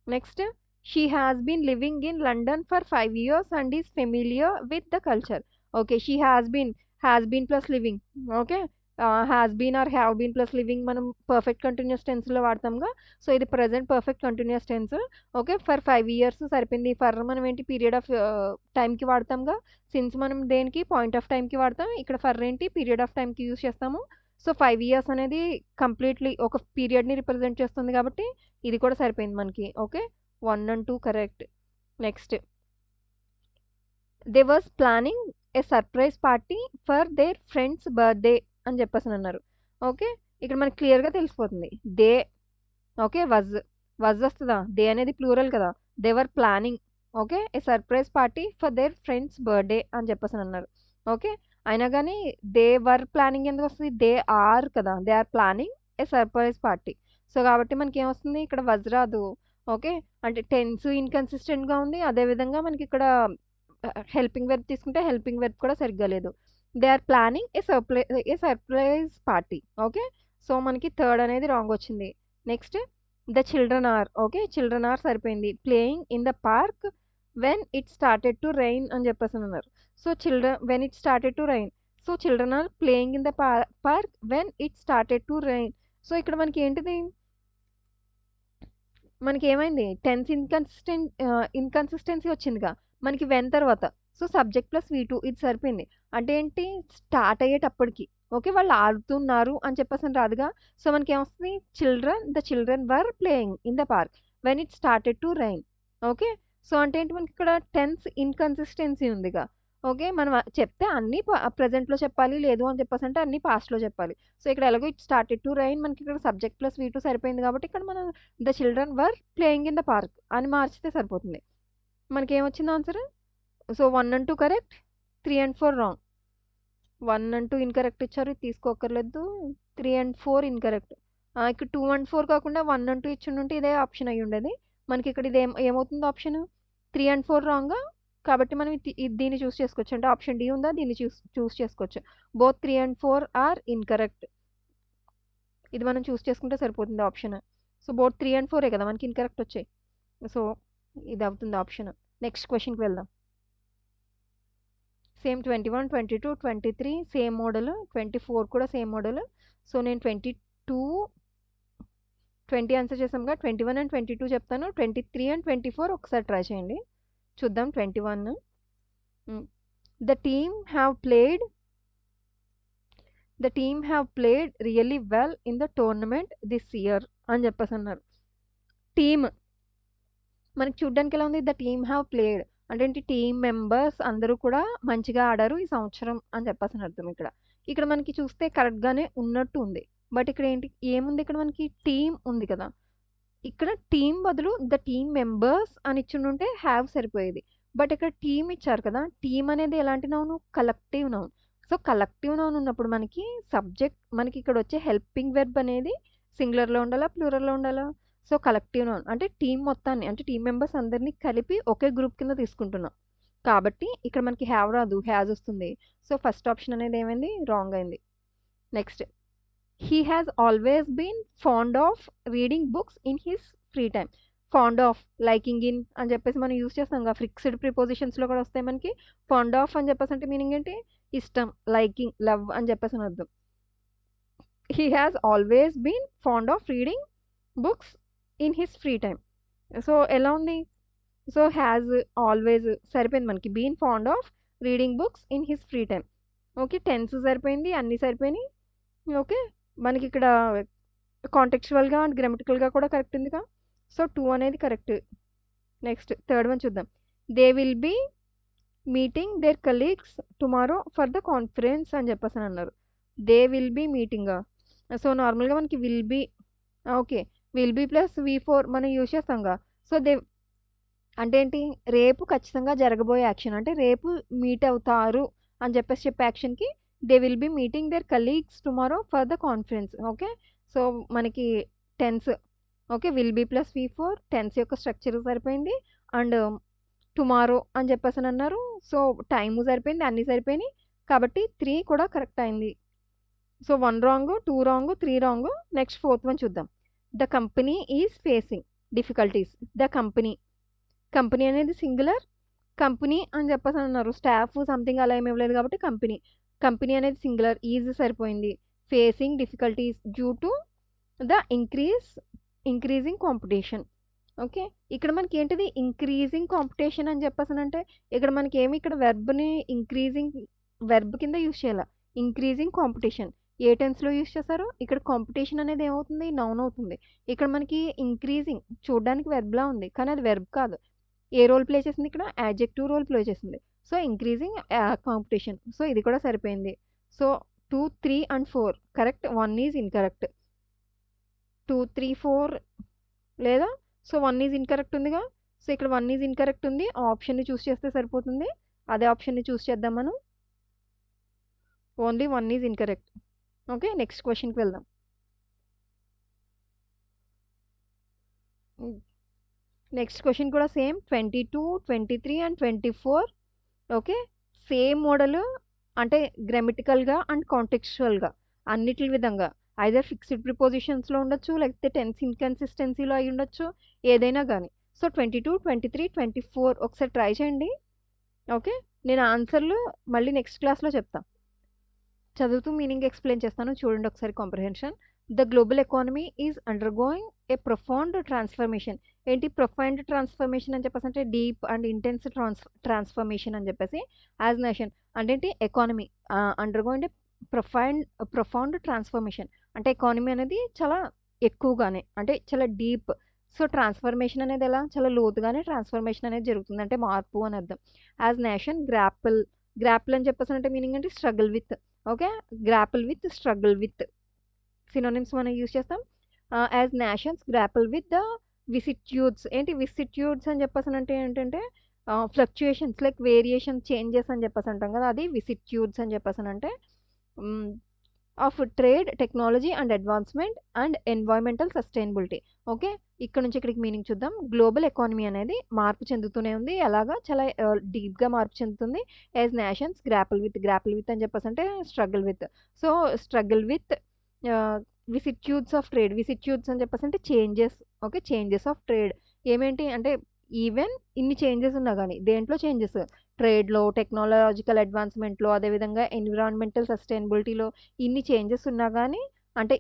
Next, she has been living in London for 5 years and is familiar with the culture. Okay, she has been plus living, okay, has been or have been plus living మనం perfect continuous టెన్స్లో వాడతాంగా. So ఇది present perfect continuous tense, okay. For 5 years సరిపోయింది. For మనం ఏంటి period of టైంకి వాడతాంగా. Since మనం దేనికి పాయింట్ ఆఫ్ టైంకి వాడతాం, ఇక్కడ ఫర్ ఏంటి పీరియడ్ ఆఫ్ టైంకి యూజ్ చేస్తాము. సో 5 years అనేది కంప్లీట్లీ ఒక పీరియడ్ని రిప్రజెంట్ చేస్తుంది కాబట్టి ఇది కూడా సరిపోయింది మనకి, okay. 1 and 2 correct. Next, they was planning a surprise party for their friends birthday అని చెప్పేసి అన్నారు. ఓకే, ఇక్కడ మనకి క్లియర్గా తెలిసిపోతుంది. దే, ఓకే, వజ్ వస్తుందా, దే అనేది ప్లూరల్ కదా. They were planning, okay, A surprise party for their friends birthday అని చెప్పేసి అన్నారు. ఓకే, అయినా కానీ దే వర్ ప్లానింగ్ ఎందుకు వస్తుంది, దే ఆర్ కదా, they are planning a surprise party. So కాబట్టి మనకి ఏమొస్తుంది ఇక్కడ వజ్ రాదు, ఓకే. అంటే టెన్స్ ఇన్కన్సిస్టెంట్గా ఉంది. అదేవిధంగా మనకి ఇక్కడ హెల్పింగ్ వెర్బ్ తీసుకుంటే హెల్పింగ్ వెర్బ్ కూడా సరిగ్గా లేదు. They are planning a surprise party, okay. So మనకి థర్డ్ అనేది రాంగ్ వచ్చింది. Next, the children are, okay, children are సరిపోయింది. Playing in the park when it started to rain అని చెప్పేసి అన్నారు. So when it started to rain, so children are playing in the park when it started to rain. So ఇక్కడ మనకి ఏంటిది, మనకి ఏమైంది, tense inconsistency వచ్చిందిగా మనకి వెన్ తర్వాత. సో సబ్జెక్ట్ ప్లస్ V2 ఇది సరిపోయింది. అంటే ఏంటి, స్టార్ట్ అయ్యేటప్పటికి, ఓకే, వాళ్ళు ఆడుతున్నారు అని చెప్పేసి రాదుగా. సో మనకి ఏమొస్తుంది, the children were playing in the park when it started to rain, okay. So అంటే ఏంటి, మనకి ఇక్కడ టెన్స్ ఇన్కన్సిస్టెన్సీ ఉందిగా, ఓకే. మనం చెప్తే అన్నీ ప్రజెంట్లో చెప్పాలి, లేదు అని చెప్పేసి అంటే అన్నీ పాస్ట్లో చెప్పాలి. సో ఇక్కడ ఎలాగో ఇట్ స్టార్టెడ్ టు రైన్, మనకి ఇక్కడ సబ్జెక్ట్ ప్లస్ V2 సరిపోయింది కాబట్టి ఇక్కడ మనం the children were playing in the park అని మార్చితే సరిపోతుంది. మనకి ఏమొచ్చింది answer, so 1 and 2 correct, 3 and 4 wrong. 1 and 2 incorrect ఇచ్చారు, ఇది తీసుకోకర్లేదు. 3 and 4 ఇన్కరెక్ట్. ఇక్కడ 2 and 4 కాకుండా 1 and 2 ఇచ్చి ఉంటే ఇదే ఆప్షన్ అయ్యి ఉండేది. మనకి ఇక్కడ ఇది ఏమవుతుంది ఆప్షన్, 3 and 4 రాంగ్గా. కాబట్టి మనం దీన్ని చూస్ చేసుకోవచ్చు, అంటే ఆప్షన్ డి ఉందా, దీన్ని చూస్ చేసుకోవచ్చు. Both 3 and 4 are incorrect. ఇది మనం చూస్ చేసుకుంటే సరిపోతుంది ఆప్షన్. సో బోత్ 3 and 4 కదా మనకి ఇన్కరెక్ట్ వచ్చాయి. సో ఇది అవుతుంది ఆప్షన్. నెక్స్ట్ క్వశ్చన్కి వెళ్దాం. సేమ్ 21, 22, 23 సేమ్ మోడల్, 24 కూడా సేమ్ మోడల్. సో నేను 22, 20 ఆన్సర్ చేసాంగా, 21 and 22 చెప్తాను. 23 and 24 ఒకసారి ట్రై చేయండి, చూద్దాం. 21, the team have played really well in the tournament this year అని చెప్పేసి అన్నారు. టీమ్ మనకి చూడ్డానికి ఎలా ఉంది, ద టీమ్ హ్యావ్ ప్లేడ్ అంటే ఏంటి, టీమ్ మెంబర్స్ అందరూ కూడా మంచిగా ఆడారు ఈ సంవత్సరం అని చెప్పేసి అర్థం. ఇక్కడ మనకి చూస్తే కరెక్ట్గానే ఉన్నట్టు ఉంది. బట్ ఇక్కడ ఏంటి, ఏముంది, ఇక్కడ మనకి టీమ్ ఉంది కదా, ఇక్కడ టీమ్ బదులు ద టీమ్ మెంబర్స్ అని ఇచ్చిండుంటే హ్యావ్ సరిపోయేది. బట్ ఇక్కడ టీమ్ ఇచ్చారు కదా, టీమ్ అనేది ఎలాంటి noun, collective noun. So collective noun ఉన్నప్పుడు మనకి సబ్జెక్ట్, మనకి ఇక్కడ వచ్చే హెల్పింగ్ వెర్బ్ అనేది సింగులర్లో ఉండాలా, ప్లూరల్లో ఉండాలా. సో కలెక్టివ్ నౌన్ అంటే టీం మొత్తాన్ని, అంటే టీం మెంబర్స్ అందరినీ కలిపి ఒకే గ్రూప్ కింద తీసుకుంటున్నాం కాబట్టి ఇక్కడ మనకి హ్యావ్ రాదు, హ్యాజ్ వస్తుంది. సో ఫస్ట్ ఆప్షన్ అనేది ఏమైంది, రాంగ్ అయింది. Next, he has always been fond of reading books in his free time. Fond of, liking in అని చెప్పేసి మనం యూజ్ చేస్తాం కదా, ఫిక్స్డ్ ప్రిపోజిషన్స్లో కూడా వస్తాయి మనకి. ఫాండ్ ఆఫ్ అని చెప్పేసి అంటే మీనింగ్ ఏంటి, ఇష్టం, లైకింగ్, లవ్ అని చెప్పేసి అని అర్థం. He has always been fond of reading books in his free time. So ఎలా ఉంది, సో హ్యాజ్ ఆల్వేజ్ సరిపోయింది మనకి, been fond of reading books in his free time. Okay. Tense సరిపోయింది. అన్నీ సరిపోయినాయి. ఓకే. మనకిక్కడ కాంటెక్చువల్‌గా అండ్ గ్రామటికల్‌గా కూడా కరెక్ట్ ఉందిగా. సో, 2 అనేది కరెక్ట్. నెక్స్ట్ థర్డ్ వన్ చూద్దాం. They will be meeting their colleagues tomorrow for the conference అని చెప్పేసనన్నారు. దే విల్ బీ మీటింగా? సో, నార్మల్‌గా మనకి will be okay. Will be plus వి4 మనం యూజ్ చేస్తాంగా. సో, అంటే ఏంటి? రేపు ఖచ్చితంగా జరగబోయే యాక్షన్. అంటే రేపు మీట్ అవుతారు అని చెప్పే యాక్షన్‌కి they will be meeting their colleagues tomorrow for the conference. Okay. So, మనకి tense okay. Will be plus వి4 టెన్స్ యొక్క స్ట్రక్చర్ సరిపోయింది. అండ్ టుమారో అని చెప్పేసనన్నారు. సో, టైము సరిపోయింది. అన్నీ సరిపోయినాయి. కాబట్టి 3 కూడా కరెక్ట్ అయింది. So, 1 wrong, 2 wrong, 3 wrong. Next fourth one చూద్దాం. The company is facing difficulties. The company company అనేది సింగులర్. కంపెనీ అని చెప్పేసనన్నారు. స్టాఫ్ సంథింగ్ అలా ఏమి ఇవ్వలేదు కాబట్టి కంపెనీ. కంపెనీ అనేది సింగులర్. ఈజ్ సరిపోయింది. Facing difficulties due to the increasing competition. Okay. ఇక్కడ మనకి ఏంటిది ఇంక్రీజింగ్ కాంపిటీషన్ అని చెప్పేసనంటే ఇక్కడ మనకేమి ఇక్కడ వెర్బ్‌ని ఇంక్రీజింగ్ వెర్బ్ కింద యూజ్ చేయాల. Increasing competition. ఏ టెన్స్‌లో యూజ్ చేశారు? ఇక్కడ కాంపిటీషన్ అనేది ఏమవుతుంది? నౌన్ అవుతుంది. ఇక్కడ మనకి ఇంక్రీజింగ్ చూడడానికి వెర్బ్‌లా ఉంది. కానీ అది వెర్బ్ కాదు. ఏ రోల్ ప్లే చేసింది ఇక్కడ? యాడ్జెక్టివ్ రోల్ ప్లే చేసింది. So, increasing competition. సో, ఇది కూడా సరిపోయింది. So, 2, 3 and 4 correct. 1 is incorrect. 2, 3, 4 లేదా? సో, 1 ఈజ్ ఇన్‌కరెక్ట్ ఉందిగా. సో, ఇక్కడ 1 ఈజ్ ఇన్‌కరెక్ట్ ఉంది. ఆ ఆప్షన్‌ని చూస్ చేస్తే సరిపోతుంది. అదే ఆప్షన్‌ని చూస్ చేద్దాం మనం. Only 1 is incorrect. Okay. Next క్వెషన్‌కి వెళ్దాం. నెక్స్ట్ క్వెషన్ కూడా same 22, 23 and 24 okay. Same model అంటే గ్రామటికల్‌గా అండ్ కాంటెక్చువల్‌గా అన్నిట్లి విధంగా ఐదర్ ఫిక్స్డ్ ప్రిపోజిషన్స్‌లో ఉండొచ్చు. లేకపోతే టెన్స్ ఇన్‌కన్సిస్టెన్సీలో అయ్యి ఉండొచ్చు. ఏదైనా గానీ. సో, 22, 23, 24 ఒకసారి ట్రై చేయండి. ఓకే. నేను ఆన్సర్‌లు మళ్ళీ నెక్స్ట్ క్లాస్‌లో చెప్తా. చదువుతూ మీనింగ్ ఎక్స్‌ప్లెయిన్ చేస్తాను. చూడండి ఒకసారి comprehension. The global economy is undergoing A profound transformation. ఏంటి ప్రొఫౌండ్ ట్రాన్స్‌ఫర్మేషన్ అని చెప్పేసంటే డీప్ అండ్ ఇంటెన్స్ ట్రాన్స్‌ఫర్మేషన్ అని చెప్పేసి యాజ్ నేషన్ అంటే ఏంటి ఎకానమీ అండర్‌గోయింగ్ ఏ ప్రొఫౌండ్ ట్రాన్స్‌ఫర్మేషన్. అంటే ఎకానమీ అనేది చాలా ఎక్కువగానే అంటే చాలా డీప్. సో, ట్రాన్స్‌ఫర్మేషన్ అనేది ఎలా? చాలా లోతుగానే ట్రాన్స్‌ఫర్మేషన్ అనేది జరుగుతుంది. అంటే మార్పు అని అర్థం. యాజ్ నేషన్ గ్రాప్ల్ అని చెప్పేసనంటే మీనింగ్ అంటే struggle with. Okay. Grapple with, struggle with synonyms మనం యూజ్ చేస్తాం. As nations grapple with the vicissitudes. ఏంటి విసిట్యూడ్స్ అని చెప్పేసనంటే ఏంటంటే ఫ్లక్చుయేషన్స్ లైక్ వేరియేషన్ చేంజెస్ అని చెప్పేసి అంటాం కదా. అది విసిట్యూడ్స్ అని చెప్పేసనంటే of trade, technology and advancement and environmental sustainability. Okay. ఇక్కడ నుంచి ఇక్కడికి మీనింగ్ చూద్దాం. గ్లోబల్ ఎకానమీ అనేది మార్పు చెందుతూనే ఉంది. ఎలాగా? చాలా డీప్‌గా మార్పు చెందుతుంది. యాజ్ నేషన్స్ గ్రాపుల్ విత్ అని చెప్పేసంటే struggle with. So, struggle with vicissitudes of trade. Vicissitudes అని చెప్పేసంటే changes. Okay. Changes of trade. ఏమేంటి అంటే ఈవెన్ ఇన్ని చేంజెస్ ఉన్నా గానీ దేంట్లో చేంజెస్? ట్రేడ్‌లో, టెక్నాలజికల్ అడ్వాన్స్‌మెంట్‌లో అదేవిధంగా ఎన్విరాన్మెంటల్ సస్టైనబిలిటీలో ఇన్ని చేంజెస్ ఉన్నా గానీ అంటే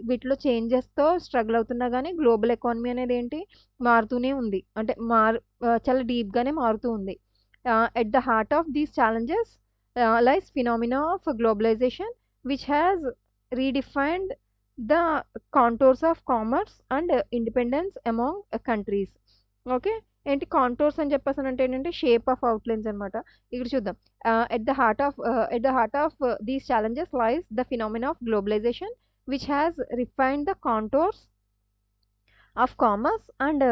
వీటిలో చేంజెస్‌తో స్ట్రగుల్ అవుతున్నా గానీ గ్లోబల్ ఎకానమీ అనేది ఏంటి? మారుతూనే ఉంది. అంటే చాలా డీప్‌గానే మారుతూ ఉంది. At the heart of these challenges lies phenomena of globalisation which has redefined the contours of commerce and independence among countries. Okay. ఏంటి కాంటోర్స్ అని చెప్పేసనంటే ఏంటంటే షేప్ ఆఫ్ అవుట్‌లైన్స్ అనమాట. ఇక్కడ చూద్దాం. At the heart of these challenges lies the phenomena of globalisation which has refined the contours of commerce and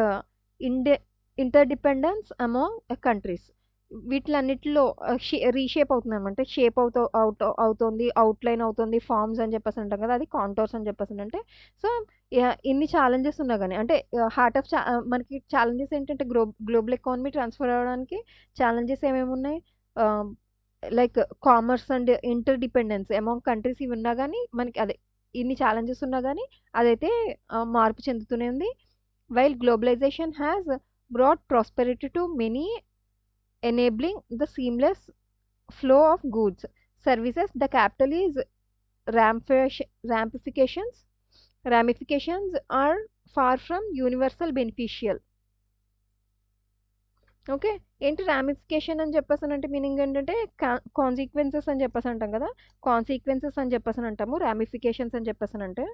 ఇండే interdependence among countries. వీటిలన్నిటిలో reshape అవుతుందనమాట. షేప్ అవుతోంది, అవుట్‌లైన్ అవుతుంది, ఫార్మ్స్ అని చెప్పేసి అంటాం కదా! అది కాంటోర్స్ అని చెప్పేసనంటే. సో, ఇన్ని ఛాలెంజెస్ ఉన్నా గాని అంటే మనకి ఛాలెంజెస్ ఏంటంటే గ్లోబల్ ఎకానమీ ట్రాన్స్‌ఫర్ అవ్వడానికి ఛాలెంజెస్ ఏమేమున్నాయి? Ah, like commerce and interdependence among countries ఇవి ఉన్నా గాని మనకి అదే ఇన్ని ఛాలెంజెస్ ఉన్నా గాని అదైతే మార్పు చెందుతూనే ఉంది. While globalisation has brought prosperity to many enabling the seamless flow of goods, services. The capital is ramifications. Ramifications are far from universal beneficial. Okay. ఏంటి రామిఫికేషన్ అని చెప్పేసనంటే మీనింగ్ ఏంటంటే కాన్సిక్వెన్సెస్ అని చెప్పేసి అంటాం కదా! కాన్సిక్వెన్సెస్ అని చెప్పేసని అంటాము. రామిఫికేషన్స్ అని చెప్పేసనంటే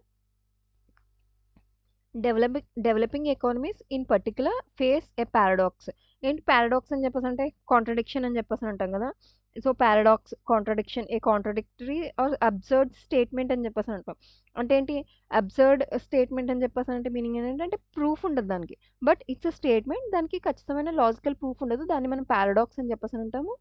developing economies in particular face a paradox. ఏంటి పారాడాక్స్ అని చెప్పేసంటే కాంట్రడిక్షన్ అని చెప్పేసని అంటాం కదా! So, paradox, contradiction, a contradictory or absurd statement అని చెప్పేసి అంటాం. అంటే ఏంటి అబ్సర్డ్ స్టేట్మెంట్ అని చెప్పేసనంటే మీనింగ్ ఏంటంటే అంటే ప్రూఫ్ ఉండదు దానికి. But it's a statement. దానికి ఖచ్చితమైన లాజికల్ ప్రూఫ్ ఉండదు. దాన్ని మనం పారాడాక్స్ అని చెప్పేసని అంటాము.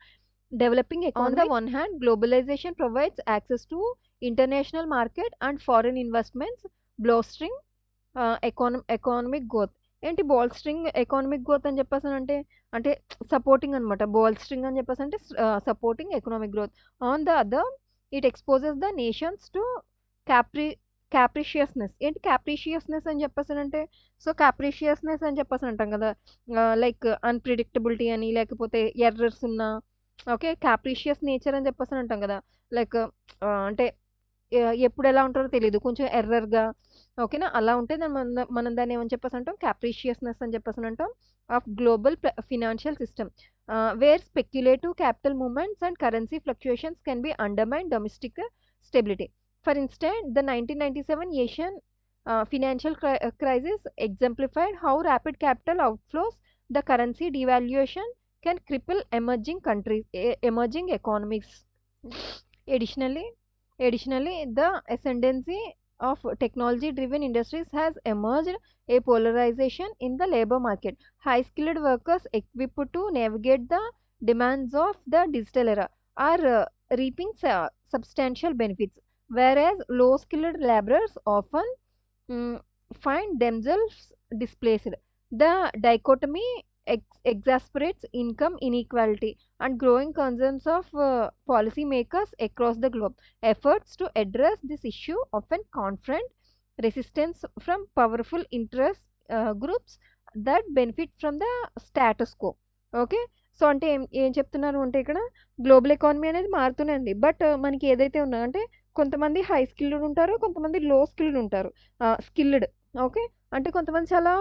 Developing on the one hand, globalization provides access to international market and foreign investments, bolstering economic growth. ఏంటి బోల్స్టరింగ్ ఎకానమిక్ గ్రోత్ అని చెప్పేసనంటే అంటే సపోర్టింగ్ అనమాట. బోల్స్టరింగ్ అని చెప్పేసంటే supporting economic growth. On the other it exposes the nations to capri capriciousness. ఏంటి capriciousness అని చెప్పేసనంటే సో, క్యాప్రిషియస్‌నెస్ అని చెప్పేసి అంటాం కదా! లైక్ అన్‌ప్రెడిక్టబిలిటీ అని లేకపోతే ఎర్రర్స్ ఉన్న ఓకే. క్యాప్రిషియస్ నేచర్ అని చెప్పేసని అంటాం కదా! లైక్ అంటే ఎప్పుడెలా ఉంటారో తెలీదు. కొంచెం ఎర్రర్‌గా ఓకేనా? అలా ఉంటే మనం దాన్ని ఏమని చెప్పేసి అంటాం క్యాప్రిషియస్‌నెస్ అని చెప్పేసని అంటాం of global financial system. Where speculative capital movements and currency fluctuations can be undermine domestic stability. For instance, the 1997 Asian financial crisis exemplified how rapid capital outflows, the currency devaluation can cripple emerging countries, emerging economies. Additionally, the ascendancy of technology-driven industries has emerged a polarization in the labor market. High-skilled workers equipped to navigate the demands of the digital era are reaping substantial benefits, whereas low-skilled laborers often mm, find themselves displaced. The dichotomy exasperates income inequality and growing concerns of policymakers across the globe. Efforts to address this issue often confront resistance from powerful interest groups that benefit from the status quo. Okay. So, అంటే ఏం చెప్తున్నారు అంటే ఇక్కడ global economy అనేది మారుతూనే ఉంది. But మనకి ఏదైతే ఉన్నా అంటే కొంతమంది హై స్కిల్డ్ ఉంటారు. కొంతమంది లో స్కిల్డ్ ఉంటారు. Skilled okay. అంటే కొంతమంది చాలా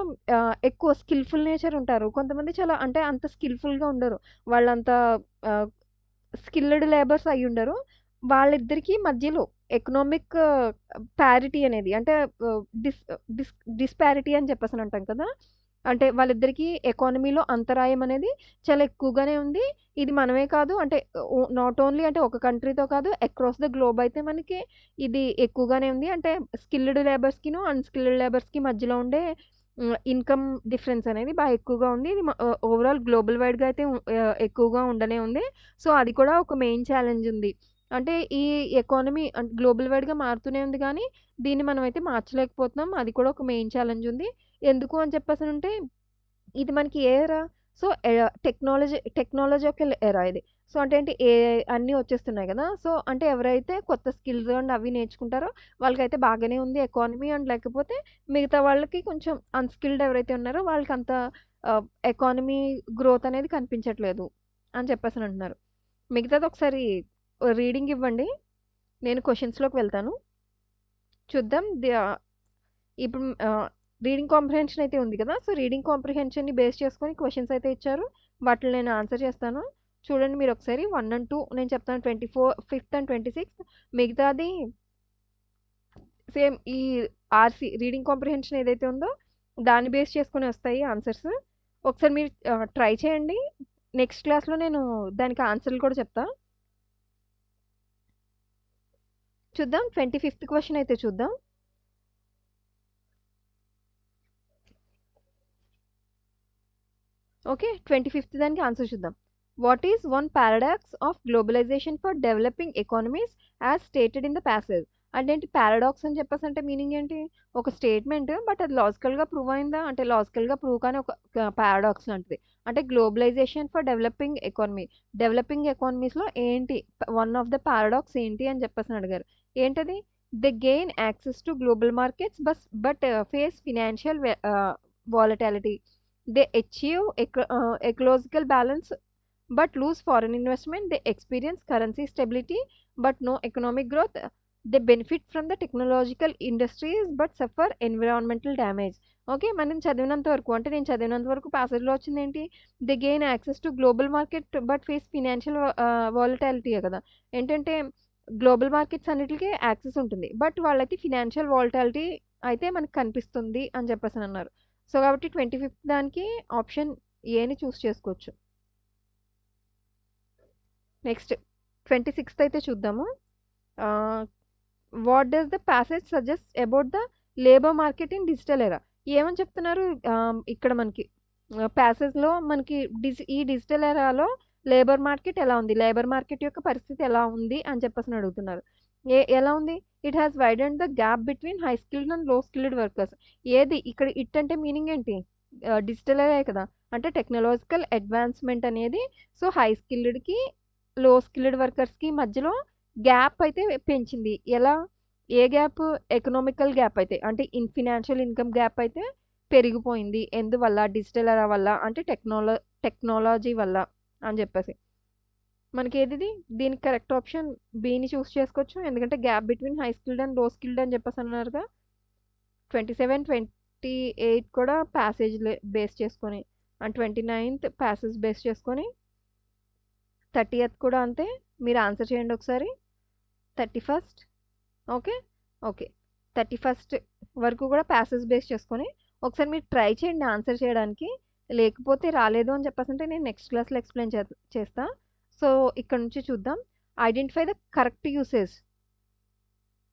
ఎక్కువ స్కిల్‌ఫుల్ నేచర్ ఉంటారు. కొంతమంది చాలా అంటే అంత స్కిల్‌ఫుల్‌గా ఉండరు. వాళ్ళంత ఆహ్, స్కిల్డ్ లేబర్స్ అయ్యుండరు. వాళ్ళిద్దరికీ మధ్యలో ఎకనామిక్ పారిటీ అనేది అంటే ఆహ్, డిస్ డిస్ డిస్పారిటీ అని చెప్పేసని అంటాం కదా! అంటే వాళ్ళిద్దరికీ ఎకానమీలో అంతరాయం అనేది చాలా ఎక్కువగానే ఉంది. ఇది మనమే కాదు అంటే నాట్ ఓన్లీ అంటే ఒక కంట్రీతో కాదు అక్రాస్ ద గ్లోబ్ అయితే మనకి ఇది ఎక్కువగానే ఉంది. అంటే స్కిల్డ్ లేబర్స్‌కిను, అన్‌స్కిల్డ్ లేబర్స్‌కి మధ్యలో ఉండే ఇన్‌కమ్ డిఫరెన్స్ అనేది ఎక్కువగా ఉంది. ఇది ఓవరాల్ గ్లోబల్ వైడ్‌గా అయితే ఎక్కువగా ఉండనే ఉంది. సో, అది కూడా ఒక మెయిన్ ఛాలెంజ్ ఉంది. అంటే ఈ ఎకానమీ గ్లోబల్ వైడ్‌గా మారుతూనే ఉంది గానీ, దీన్ని మనమైతే మార్చలేకపోతున్నాం. అది కూడా ఒక మెయిన్ ఛాలెంజ్ ఉంది. ఎందుకు అని చెప్పేసనంటే ఇది మనకి ఏ ఎరా? సో, టెక్నాలజికల్ ఎరా ఇది. సో, అంటే ఏంటి ఏఐ అన్నీ వచ్చేస్తున్నాయి గదా! సో, అంటే ఎవరైతే కొత్త స్కిల్స్ అండ్ అవి నేర్చుకుంటారో వాళ్ళకైతే బాగానే ఉంది ఎకానమీ. అండ్ లేకపోతే మిగతా వాళ్ళకి కొంచెం అన్‌స్కిల్డ్ ఎవరైతే ఉన్నారో వాళ్ళకంత ఎకానమీ గ్రోత్ అనేది కనిపించట్లేదు అని చెప్పేసనంటున్నారు. మిగతాది ఒకసారి రీడింగ్ ఇవ్వండి. నేను క్వెషన్స్‌లోకి వెళ్తాను. చూద్దాం. ఇప్పుడు రీడింగ్ కాంప్రిహెన్షన్ అయితే ఉంది కదా! సో, రీడింగ్ కాంప్రిహెన్షన్‌ని బేస్ చేసుకొని క్వెషన్స్ అయితే ఇచ్చారు. వాటిని నేను ఆన్సర్ చేస్తాను. చూడండి మీరొకసారి 1 అండ్ 2 నేను చెప్తాను 5th అండ్ 26th మిగతాది సేమ్ ఈ ఆర్‌సి రీడింగ్ కాంప్రిహెన్షన్ ఏదైతే ఉందో దాన్ని బేస్ చేసుకొని వస్తాయి ఆన్సర్స్. ఒకసారి మీరు ట్రై చేయండి. నెక్స్ట్ క్లాస్‌లో నేను దానికి ఆన్సర్‌లు కూడా చెప్తా. చూద్దాం 25th క్వెషన్ అయితే చూద్దాం. ఓకే. 25th దానికి ఆన్సర్ చూద్దాం. What is one paradox of globalisation for developing economies as stated in the passage? అంటే ఏంటి పారాడాక్స్ అని చెప్పేసంటే మీనింగ్ ఏంటి? ఒక స్టేట్మెంట్ బట్ అది లాజికల్‌గా ప్రూవ్ అయిందా? అంటే లాజికల్‌గా ప్రూవ్ కాని ఒక పారాడాక్స్ లాంటిది. అంటే globalisation for developing economy. Developing ఎకానమీస్‌లో ఏంటి? వన్ ఆఫ్ ద పారాడాక్స్ ఏంటి అని చెప్పేసని అడిగారు. ఏంటది? They gain access to global markets but face financial volatility. They achieve ecological balance but lose foreign investment. They experience currency stability but no economic growth. They benefit from the technological industries but suffer environmental damage. Okay. మనం చదివినంత వరకు అంటే నేను చదివినంత వరకు ప్యాసేజ్‌లో వచ్చిందేంటి? They gain access to global market but face financial వాలటాలిటీయే కదా! ఏంటంటే గ్లోబల్ మార్కెట్స్ అన్నిట్లికి యాక్సెస్ ఉంటుంది. బట్ వాళ్ళకి ఫినాన్షియల్ వాలటాలిటీ అయితే మనకు కనిపిస్తుంది అని చెప్పేసనన్నారు. సో, కాబట్టి 25థ్ దానికి ఆప్షన్ ఏని చూజ్ చేసుకోవచ్చు. నెక్స్ట్ 26థ్ అయితే చూద్దాము. What does the passage suggest about the labour market in digital era? ఏమని చెప్తున్నారు? ఇక్కడ మనకి ప్యాసేజ్‌లో మనకి ఈ డిజిటల్ ఎరాలో లేబర్ మార్కెట్ ఎలా ఉంది? లేబర్ మార్కెట్ యొక్క పరిస్థితి ఎలా ఉంది అని చెప్పేసని అడుగుతున్నారు. ఎలా ఉంది? It has widened the gap between high skilled and low skilled workers. ఏది ఇక్కడ ఇట్ అంటే మీనింగ్ ఏంటి? డిజిటల్ ఎరాయే కదా! అంటే టెక్నాలజికల్ అడ్వాన్స్‌మెంట్ అనేది సో, హై స్కిల్డ్‌కి, లో స్కిల్డ్ వర్కర్స్‌కి మధ్యలో గ్యాప్ అయితే పెంచింది. ఎలా? ఏ గ్యాప్? ఎకనామికల్ గ్యాప్ అయితే అంటే ఫినాన్షియల్ ఇన్‌కమ్ గ్యాప్ అయితే పెరిగిపోయింది. ఎందువల్ల? డిజిటల్ ఎరా వల్ల అంటే టెక్నాలజీ వల్ల అని చెప్పేసి. మనకేదిది? దీనికి కరెక్ట్ ఆప్షన్ బిని చూజ్ చేసుకోవచ్చు. ఎందుకంటే gap between high skilled and low skilled అని చెప్పేసి అన్నారుగా. 27, 28 కూడా ప్యాసేజ్ బేస్ చేసుకొని అండ్ 29th ప్యాసేజ్ బేస్ చేసుకొని 30th కూడా అంతే. మీరు ఆన్సర్ చేయండి ఒకసారి. 31st okay. ఓకే. 31st వరకు కూడా ప్యాసేజ్ బేస్ చేసుకొని ఒకసారి మీరు ట్రై చేయండి ఆన్సర్ చేయడానికి. లేకపోతే రాలేదు అని చెప్పేసంటే నేను నెక్స్ట్ క్లాస్‌లో ఎక్స్‌ప్లెయిన్ చేస్తా. సో, ఇక్కడ నుంచి చూద్దాం. Identify the correct usage.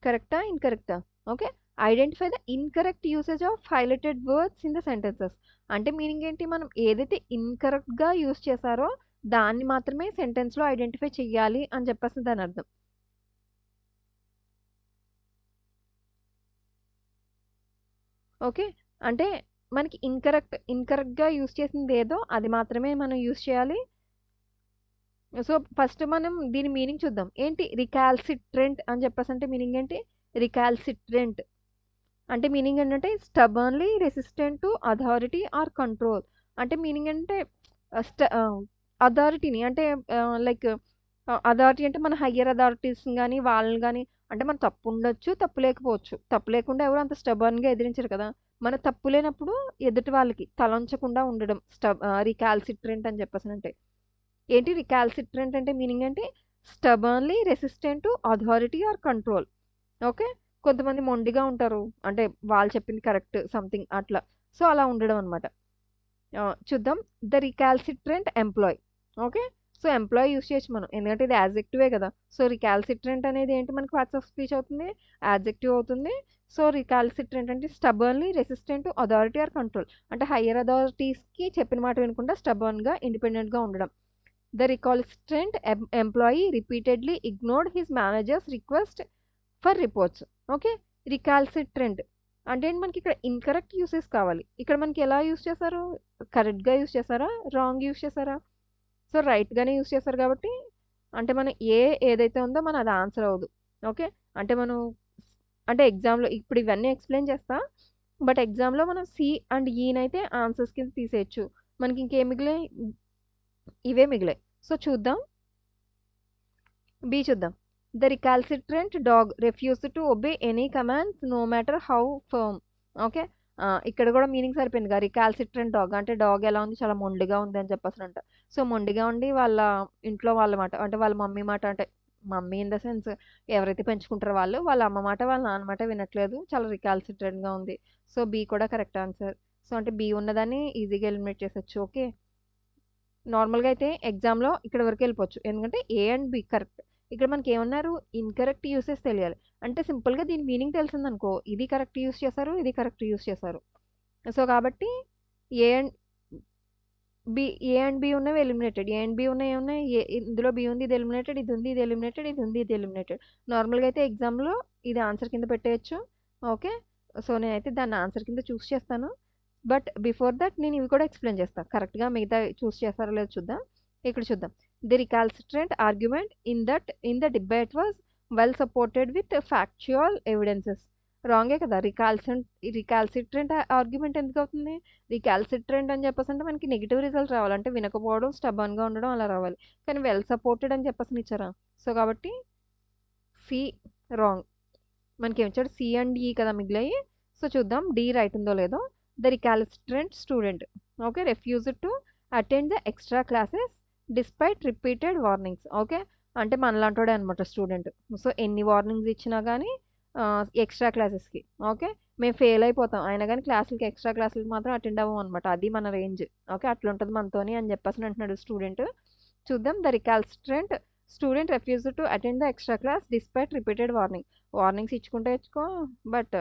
కరెక్టా? ఇన్‌కరెక్టా? Okay. Identify the incorrect usage of highlighted words in the sentences. అంటే మీనింగ్ ఏంటి? మనం ఏదైతే ఇన్‌కరెక్ట్‌గా యూజ్ చేశారో దాన్ని మాత్రమే సెంటెన్స్‌లో ఐడెంటిఫై చెయ్యాలి అని చెప్పేసి దాని అర్థం. ఓకే. అంటే మనకి ఇన్‌కరెక్ట్‌గా యూజ్ చేసిందేదో అది మాత్రమే మనం యూజ్ చేయాలి. సో, ఫస్ట్ మనం దీని మీనింగ్ చూద్దాం. ఏంటి రికాల్సిట్రెంట్ అని చెప్పేసంటే మీనింగ్ ఏంటి? రికాల్సిట్రెంట్ అంటే మీనింగ్ ఏంటంటే stubbornly resistant to authority or control. అంటే మీనింగ్ అంటే అథారిటీని అంటే లైక్ అథారిటీ అంటే మన హయ్యర్ అథారిటీస్‌ని గాని, వాళ్ళని గాని అంటే మన తప్పు ఉండొచ్చు, తప్పు లేకపోవచ్చు. తప్పు లేకుండా ఎవరు అంత స్టబర్న్‌గా ఎదిరించరు కదా! మన తప్పు లేనప్పుడు ఎదుటి వాళ్ళకి తలొంచకుండా ఉండడం రికాల్సిట్రెంట్ అని చెప్పేసనంటే. ఏంటి రికాల్సిట్రెంట్ అంటే మీనింగ్ ఏంటి? Stubbornly resistant to authority or control. Okay. కొంతమంది మొండిగా ఉంటారు. అంటే వాళ్ళు చెప్పింది కరెక్ట్ సంథింగ్ అట్లా. సో, అలా ఉండడం అనమాట. చూద్దాం. The recalcitrant employee. Okay. So, employee use చేయొచ్చు మనం. ఎందుకంటే ఇది యాడ్జెక్టివే కదా! సో, రికాల్సిట్రెంట్ అనేది ఏంటి మనకి పార్ట్స్ ఆఫ్ స్పీచ్ అవుతుంది? యాడ్జెక్టివ్ అవుతుంది. సో, రికాల్సిట్రెంట్ అంటే stubbornly resistant to authority or control. అంటే హయ్యర్ అథారిటీస్‌కి చెప్పిన మాట వినకుండా స్టబర్న్‌గా, ఇండిపెండెంట్‌గా ఉండడం. The recalcitrant employee repeatedly ignored his manager's request for reports. Okay. Recalcitrant అంటే ఏంటి మనకి ఇక్కడ ఇన్‌కరెక్ట్ యూసేజ్ కావాలి. ఇక్కడ మనకి ఎలా యూజ్ చేశారు? కరెక్ట్‌గా యూజ్ చేశారా? రాంగ్ యూజ్ చేశారా? సో, రైట్‌గానే యూజ్ చేశారు కాబట్టి అంటే మనం ఏదైతే ఉందో మనం అది ఆన్సర్ అవ్వదు. ఓకే. అంటే మనం అంటే ఎగ్జామ్‌లో ఇప్పుడు ఇవన్నీ ఎక్స్‌ప్లెయిన్ చేస్తా. బట్ ఎగ్జామ్‌లో మనం సి అండ్ ఈనైతే ఆన్సర్స్ కింద తీసేయొచ్చు. మనకి ఇంకేం మిగిలాయి? ఇవే మిగిలాయి. సో, చూద్దాం. బి చూద్దాం. The recalcitrant dog refused to obey any commands no matter how firm. Okay. ఇక్కడ కూడా మీనింగ్ సరిపోయిందిగా. రికాల్సిట్రెంట్ డాగ్ అంటే డాగ్ ఎలా ఉంది? చాలా మొండిగా ఉంది అని చెప్పేసనంట. సో, మొండిగా ఉండి వాళ్ళ ఇంట్లో వాళ్ళ మాట అంటే వాళ్ళ మమ్మీ మాట అంటే మమ్మీ ఇన్ ద సెన్స్ ఎవరైతే పెంచుకుంటారో వాళ్ళు, వాళ్ళ అమ్మ మాట, వాళ్ళ నాన్న మాట వినట్లేదు. చాలా రికాల్సిట్రెంట్‌గా ఉంది. సో, బి కూడా కరెక్ట్ ఆన్సర్. సో, అంటే బి ఉన్నదాన్ని ఈజీగా ఎలిమినేట్ చేసేయొచ్చు. ఓకే. నార్మల్‌గా అయితే ఎగ్జామ్‌లో ఇక్కడి వరకు వెళ్ళిపోవచ్చు. ఎందుకంటే ఏ అండ్ బి కరెక్ట్. ఇక్కడ మనకి ఏమన్నారు? ఇన్‌కరెక్ట్ యూసేజ్ తెలియాలి. అంటే సింపుల్‌గా దీని మీనింగ్ తెలిసిందనుకో, ఇది కరెక్ట్ యూజ్ చేశారు, ఇది కరెక్ట్ యూజ్ చేశారు. సో, కాబట్టి A and A and B ఉన్నవి ఎలిమినేటెడ్. ఏ అండ్ బి ఉన్నయి ఏమున్నాయి? ఇందులో బి ఉంది ఇది ఎలిమినేటెడ్, ఇది ఉంది ఇది ఎలిమినేటెడ్, ఇది ఉంది ఇది ఎలిమినేటెడ్. నార్మల్‌గా అయితే ఎగ్జామ్‌లో ఇది ఆన్సర్ కింద పెట్టేయొచ్చు. ఓకే. సో, నేనైతే దాన్ని ఆన్సర్ కింద చూస్ చేస్తాను. బట్ బిఫోర్ దట్ నేను ఇవి కూడా ఎక్స్‌ప్లెయిన్ చేస్తా. కరెక్ట్‌గా మిగతా చూస్ చేస్తారో లేదో చూద్దాం. ఇక్కడ చూద్దాం. The recalcitrant argument in the debate was well supported with factual evidences. రాంగే కదా! రికాల్సిట్రెంట్ ఆర్గ్యుమెంట్ ఎందుకు అవుతుంది? రికాల్సిట్రెంట్ అని చెప్పేసంటే మనకి నెగెటివ్ రిజల్ట్ రావాలి. అంటే వినకపోవడం, స్టబర్న్‌గా ఉండడం అలా రావాలి. కానీ వెల్ సపోర్టెడ్ అని చెప్పేసని ఇచ్చారా? సో, కాబట్టి సి రాంగ్. మనకి ఏమిచ్చాడు సి అండ్ ఈ కదా మిగిలాయి. సో చూద్దాం డి రైట్ ఉందో లేదో. The recalcitrant student okay refused to attend the extra classes despite repeated warnings. Okay అంటే మనలాంటోడే అనమాట స్టూడెంట్. సో ఎన్ని వార్నింగ్స్ ఇచ్చినా కానీ ఎక్స్ట్రా క్లాసెస్కి ఓకే మేము ఫెయిల్ అయిపోతాం అయినా కానీ క్లాసులకి ఎక్స్ట్రా క్లాసులకి మాత్రం అటెండ్ అవ్వం అనమాట. అది మన రేంజ్. ఓకే అట్లా ఉంటుంది మనతోని అని చెప్పేసి అంటున్నాడు స్టూడెంట్. చూద్దాం the recalcitrant student refuse to attend the extra class despite repeated warnings ఇచ్చుకుంటే ఇచ్చుకో బట్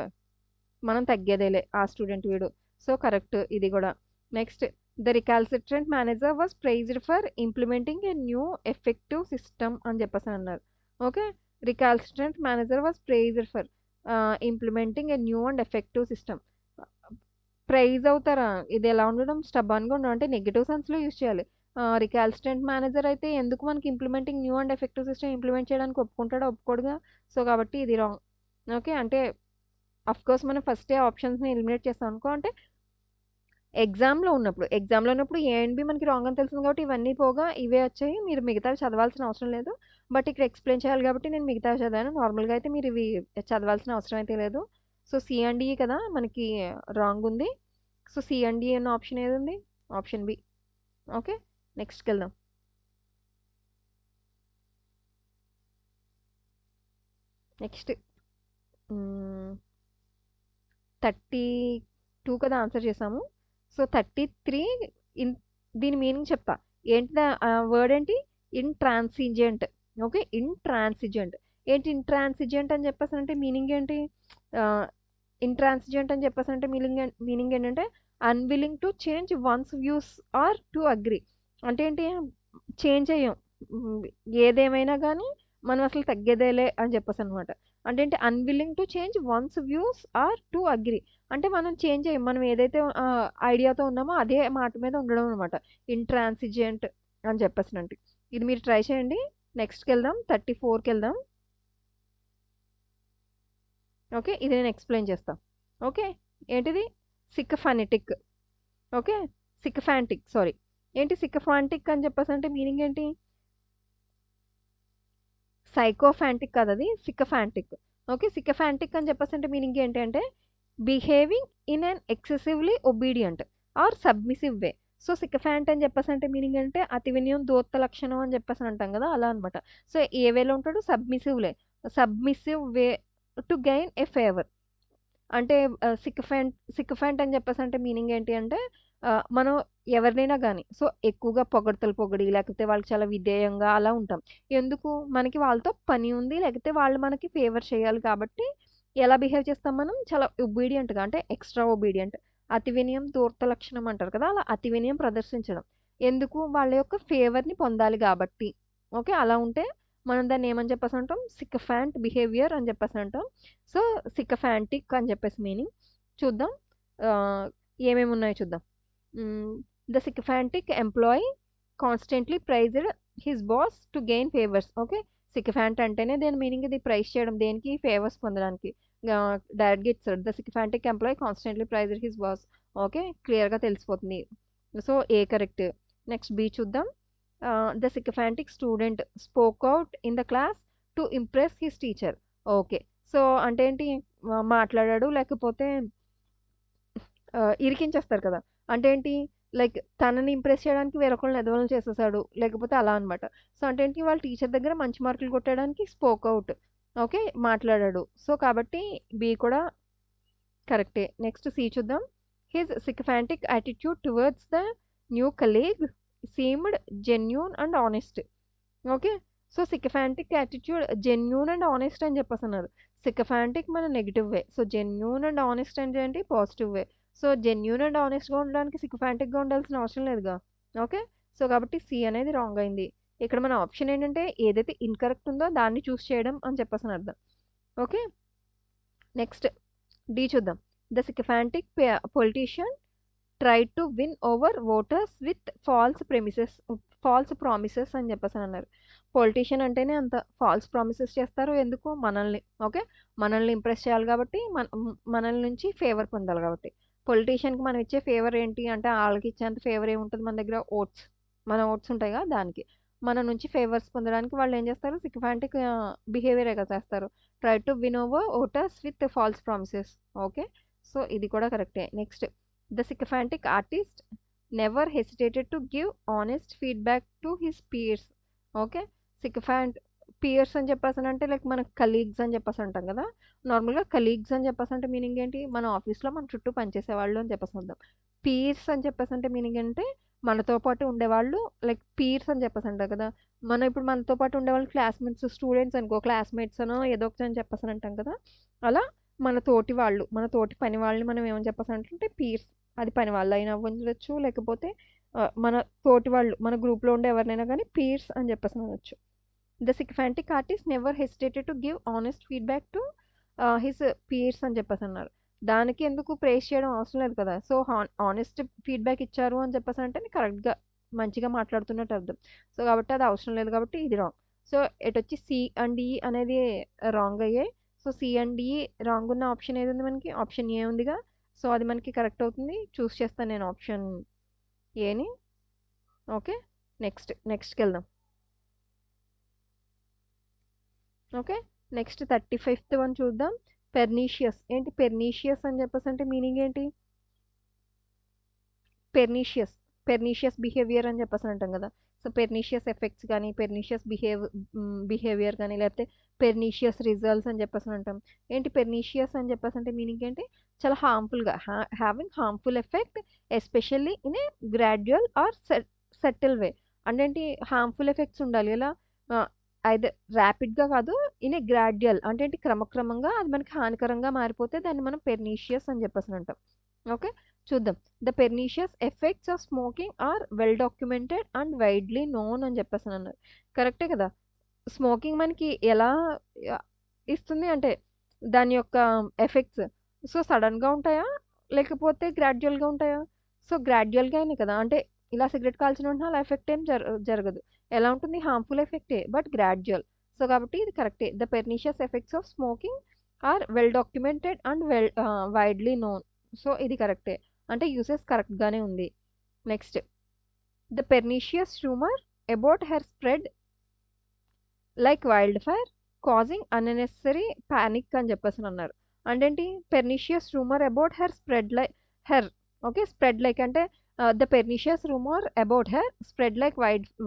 మనం తగ్గేదేలే ఆ స్టూడెంట్ వీడు. సో కరెక్ట్ ఇది కూడా. Next the recalcitrant manager was praised for implementing a new effective system అని చెప్పేసి అన్నారు. Okay recalcitrant manager was praised for implementing a new and effective system. Praise అవుతారా? ఇది ఎలా ఉండడం స్టబ్బాన్గా ఉండడం అంటే నెగిటివ్ సెన్స్లో యూజ్ చేయాలి. రికాల్సిట్రెంట్ మేనేజర్ అయితే ఎందుకు మనకి implementing new and effective system implement చేయడానికి ఒప్పుకుంటాడో ఒప్పుకోడుగా. సో కాబట్టి ఇది రాంగ్. ఓకే అంటే కోర్స్ మనం ఫస్టే ఆప్షన్స్ని ఎలిమినేట్ చేస్తాం అనుకో. అంటే ఎగ్జామ్లో ఉన్నప్పుడు ఏ అండ్ బి మనకి రాంగ్ అని తెలిసింది కాబట్టి ఇవన్నీ పోగా ఇవే వచ్చాయి. మీరు మిగతావి చదవాల్సిన అవసరం లేదు. బట్ ఇక్కడ ఎక్స్ప్లెయిన్ చేయాలి కాబట్టి నేను మిగతావి చదివాను. నార్మల్గా అయితే మీరు ఇవి చదవాల్సిన అవసరం అయితే లేదు. సో సి అండ్ ఈ కదా మనకి రాంగ్ ఉంది. సో సి అండ్ ఈ అన్న ఆప్షన్ ఏది ఉంది? Option B. ఓకే నెక్స్ట్కి వెళ్దాం. నెక్స్ట్ 32 కదా ఆన్సర్ చేసాము. సో 33 దీని మీనింగ్ చెప్తా. ఏంటి వర్డ్ ఏంటి? ఇంట్రాన్సిజెంట్. ఓకే ఇంట్రాన్సిజెంట్. ఏంటి ఇంట్రాన్సిజెంట్ అని చెప్పేసి అంటే మీనింగ్ ఏంటి? ఇంట్రాన్సిజెంట్ అని చెప్పేసి అంటే మీనింగ్ ఏంటంటే unwilling to change one's views or to agree. అంటే ఏంటి? చేంజ్ అయ్యాం ఏదేమైనా కానీ మనం అసలు తగ్గేదేలే అని చెప్పేసి అనమాట. అంటే ఏంటి? Unwilling to change one's views or to agree. అంటే మనం చేంజ్ అయ్యాం. మనం ఏదైతే ఐడియాతో ఉన్నామో అదే మాట మీద ఉండడం అనమాట ఇంట్రాన్సిజెంట్ అని చెప్పేసినంటే. ఇది మీరు ట్రై చేయండి. నెక్స్ట్కి వెళ్దాం. 34కి వెళ్దాం. ఓకే ఇది నేను ఎక్స్ప్లెయిన్ చేస్తాను. ఓకే ఏంటిది? సికఫానెటిక్. Okay sycophantic sorry. ఏంటి సికఫాంటిక్ అని చెప్పేసి అంటే మీనింగ్ ఏంటి? సైకోఫాంటిక్ కాదు అది సికఫాంటిక్. ఓకే సికఫాంటిక్ అని చెప్పేసి అంటే మీనింగ్ ఏంటి అంటే behaving in an excessively obedient or submissive way. So sycophant అని చెప్పేసి అంటే మీనింగ్ అంటే అతి వినయం దూర్త లక్షణం అని చెప్పేసి అంటాం కదా అలా అనమాట. సో ఏ వేలో ఉంటాడు? Submissive way to gain A favour. అంటే సికఫాంట్ అని చెప్పేసి అంటే మీనింగ్ ఏంటి అంటే మనం ఎవరినైనా కానీ సో ఎక్కువగా పొగడి లేకపోతే వాళ్ళకి చాలా విధేయంగా అలా ఉంటాం. ఎందుకు? మనకి వాళ్ళతో పని ఉంది లేకపోతే వాళ్ళు మనకి ఫేవర్ చేయాలి కాబట్టి ఎలా బిహేవ్ చేస్తాం మనం? చాలా ఒబీడియంట్గా అంటే ఎక్స్ట్రా ఒబీడియంట్. అతి వినయం దూర్త లక్షణం అంటారు కదా అలా అతి వినయం ప్రదర్శించడం. ఎందుకు? వాళ్ళ యొక్క ఫేవర్ని పొందాలి కాబట్టి. ఓకే అలా ఉంటే మనం దాన్ని ఏమని చెప్పేసి అంటాం? సికఫాంట్ బిహేవియర్ అని చెప్పేసి అంటాం. సో సికఫాంటిక్ అని చెప్పేసి మీనింగ్. చూద్దాం ఏమేమి ఉన్నాయో చూద్దాం. The sycophantic employee constantly praised his boss to gain favours. Okay sycophant అంటేనే దేని మీనింగ్ ఇది ప్రైజ్ చేయడం దేనికి? ఫేవర్స్ పొందడానికి. డైరెక్ట్గా ఇచ్చాడు the sycophantic employee constantly praised his boss. Okay క్లియర్గా తెలిసిపోతుంది. So A correct. Next B చూద్దాం. The sycophantic student spoke out in the class to impress his teacher. Okay so అంటే ఏంటి? మాట్లాడాడు లేకపోతే ఇరికించేస్తారు కదా. అంటే ఏంటి? లైక్ తనని ఇంప్రెస్ చేయడానికి వేరొకళ్ళని ఎదవలను చేసేసాడు లేకపోతే అలా అనమాట. సో అంటే ఏంటి? వాళ్ళ టీచర్ దగ్గర మంచి మార్కులు కొట్టడానికి స్పోక్ అవుట్. ఓకే మాట్లాడాడు. సో కాబట్టి బి కూడా కరెక్టే. నెక్స్ట్ సి చూద్దాం. His sycophantic attitude towards the new colleague seemed genuine and honest. Okay so sycophantic attitude genuine and honest అని చెప్పేసి అన్నారు. సికఫాంటిక్ మన negative way. So genuine and honest అంటే ఏంటి? Positive way. So genuine and ఆనెస్ట్గా ఉండడానికి సికఫాంటిక్గా ఉండాల్సిన అవసరం లేదుగా. ఓకే సో కాబట్టి సి అనేది రాంగ్ అయింది. ఇక్కడ మన ఆప్షన్ ఏంటంటే ఏదైతే ఇన్కరెక్ట్ ఉందో దాన్ని చూస్ చేయడం అని చెప్పేసి అర్థం. ఓకే నెక్స్ట్ డి చూద్దాం. The sycophantic politician try to win over voters with false promises అని చెప్పేసి అన్నారు. పొలిటీషియన్ అంటేనే అంత ఫాల్స్ ప్రామిసెస్ చేస్తారు. ఎందుకు? మనల్ని ఓకే మనల్ని ఇంప్రెస్ చేయాలి కాబట్టి మనల్ని నుంచి ఫేవర్ పొందాలి కాబట్టి. పొలిటీషియన్కి మనం ఇచ్చే ఫేవర్ ఏంటి అంటే వాళ్ళకి ఇచ్చేంత ఫేవర్ ఏముంటుంది మన దగ్గర? మన ఓట్స్ ఉంటాయి కదా దానికి. మన నుంచి ఫేవర్స్ పొందడానికి వాళ్ళు ఏం చేస్తారు, సికఫాంటిక్ బిహేవియరే కదా చేస్తారు. Try to win over voters with false promises. Okay, so ఇది కూడా కరెక్టే. Next, the sycophantic artist never hesitated to give honest feedback to his peers. Okay, sycophant peers అని చెప్పేసి అంటే లైక్ మన కలీగ్స్ అని చెప్పేసి అంటాం కదా. నార్మల్గా కలీగ్స్ అని చెప్పేసి అంటే మీనింగ్ ఏంటి, మన ఆఫీస్లో మన చుట్టూ పనిచేసే వాళ్ళు అని చెప్పేసి అంటాం. పీర్స్ అని చెప్పేసి అంటే మీనింగ్ అంటే మనతో పాటు ఉండేవాళ్ళు, లైక్ పీర్స్ అని చెప్పేసి అంటారు కదా. మనం ఇప్పుడు మనతో పాటు ఉండేవాళ్ళు క్లాస్మేట్స్, స్టూడెంట్స్ అనుకో, క్లాస్మేట్స్ అనో ఏదో ఒకటి అని చెప్పేసి అంటాం కదా. అలా మన తోటి వాళ్ళు, మన తోటి పని వాళ్ళని మనం ఏమని చెప్పేసి అంటే పీర్స్. అది పని వాళ్ళు అయినా అవ్వచ్చు, లేకపోతే మన తోటి వాళ్ళు, మన గ్రూప్లో ఉండే ఎవరినైనా కానీ పీర్స్ అని చెప్పేసి అనవచ్చు. The sycophantic artist never hesitated to give honest feedback to his peers అని చెప్పేసి అన్నారు. దానికి ఎందుకు ప్రేస్ చేయడం అవసరం లేదు కదా. సో ఆనెస్ట్ ఫీడ్బ్యాక్ ఇచ్చారు అని చెప్పేసి అంటే కరెక్ట్గా మంచిగా మాట్లాడుతున్నట్టు అర్థం. సో కాబట్టి అది అవసరం లేదు, కాబట్టి ఇది రాంగ్. సో ఎటు వచ్చి సి అండ్ ఈ అనేది రాంగ్ అయ్యాయి. సో సి అండ్ ఈ రాంగ్ ఉన్న ఆప్షన్ ఏది ఉంది మనకి, ఆప్షన్ ఏ ఉందిగా. సో అది మనకి కరెక్ట్ అవుతుంది. చూస్ చేస్తాను నేను ఆప్షన్ ఏని. ఓకే, నెక్స్ట్కి వెళ్దాం. ఓకే, నెక్స్ట్ 35th వన్ చూద్దాం. పెర్నీషియస్. ఏంటి పెర్నీషియస్ అని చెప్పేసి అంటే మీనింగ్ ఏంటి, పెర్నీషియస్ బిహేవియర్ అని చెప్పేసి అంటాం కదా. సో పెర్నీషియస్ ఎఫెక్ట్స్ కానీ, పెర్నీషియస్ బిహేవియర్ కానీ, లేకపోతే పెర్నీషియస్ రిజల్ట్స్ అని చెప్పేసి అంటాం. ఏంటి పెర్నీషియస్ అని చెప్పేసి అంటే మీనింగ్ ఏంటి, చాలా హార్మ్ఫుల్గా, having harmful effect especially in a gradual or subtle way. అంటే ఏంటి, హార్మ్ఫుల్ ఎఫెక్ట్స్ ఉండాలి ఎలా, అయితే ర్యాపిడ్గా కాదు, ఇన్ ఏ గ్రాడ్యువల్ అంటే ఏంటి క్రమక్రమంగా అది మనకి హానికరంగా మారిపోతే దాన్ని మనం పెర్నీషియస్ అని చెప్పేసి అంటాం. ఓకే, చూద్దాం. The pernicious effects of smoking are well documented and widely known అని చెప్పేసి అన్నారు. కరెక్టే కదా. స్మోకింగ్ మనకి ఎలా ఇస్తుంది అంటే దాని యొక్క ఎఫెక్ట్స్ సో సడన్గా ఉంటాయా, లేకపోతే గ్రాడ్యువల్గా ఉంటాయా. సో గ్రాడ్యువల్గా అయినాయి కదా, అంటే ఇలా సిగరెట్ కాల్చిన వెంటనే అలా ఎఫెక్ట్ ఏం జరగదు. ఎలా ఉంటుంది, హార్మ్ఫుల్ ఎఫెక్టే బట్ గ్రాడ్యువల్. సో కాబట్టి ఇది కరెక్టే. The pernicious effects of smoking are well documented and widely known. So ఇది కరెక్టే, అంటే యూసెస్ కరెక్ట్గానే ఉంది. Next, the pernicious rumour about her spread like wild fire causing unnecessary panic అని చెప్పేసి అన్నారు. అంటే ఏంటి, pernicious rumour about her spread like her. Okay, spread like అంటే the pernicious rumour about her spread like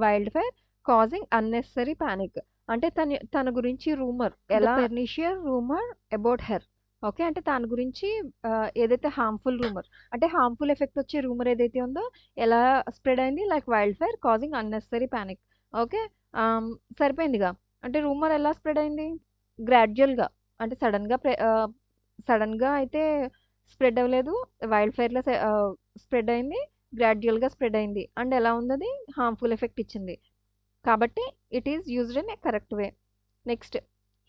wild fire causing unnecessary panic. అంటే తన గురించి rumour ఎలా, pernicious rumour about her. Okay, అంటే తన గురించి ఏదైతే హార్మ్ఫుల్ రూమర్, అంటే హార్మ్ఫుల్ ఎఫెక్ట్ వచ్చే రూమర్ ఏదైతే ఉందో ఎలా స్ప్రెడ్ అయింది, like wild fire causing unnecessary panic. Okay, సరిపోయిందిగా. అంటే రూమర్ ఎలా స్ప్రెడ్ అయింది, గ్రాడ్యువల్గా, అంటే సడన్గా అయితే స్ప్రెడ్ అవ్వలేదు. వైల్డ్ ఫైర్లో స్ప్రెడ్ అయింది, గ్రాడ్యువల్గా స్ప్రెడ్ అయింది. అండ్ ఎలా ఉంది, అది హార్మ్ఫుల్ ఎఫెక్ట్ ఇచ్చింది. కాబట్టి it is used in a correct way. Next,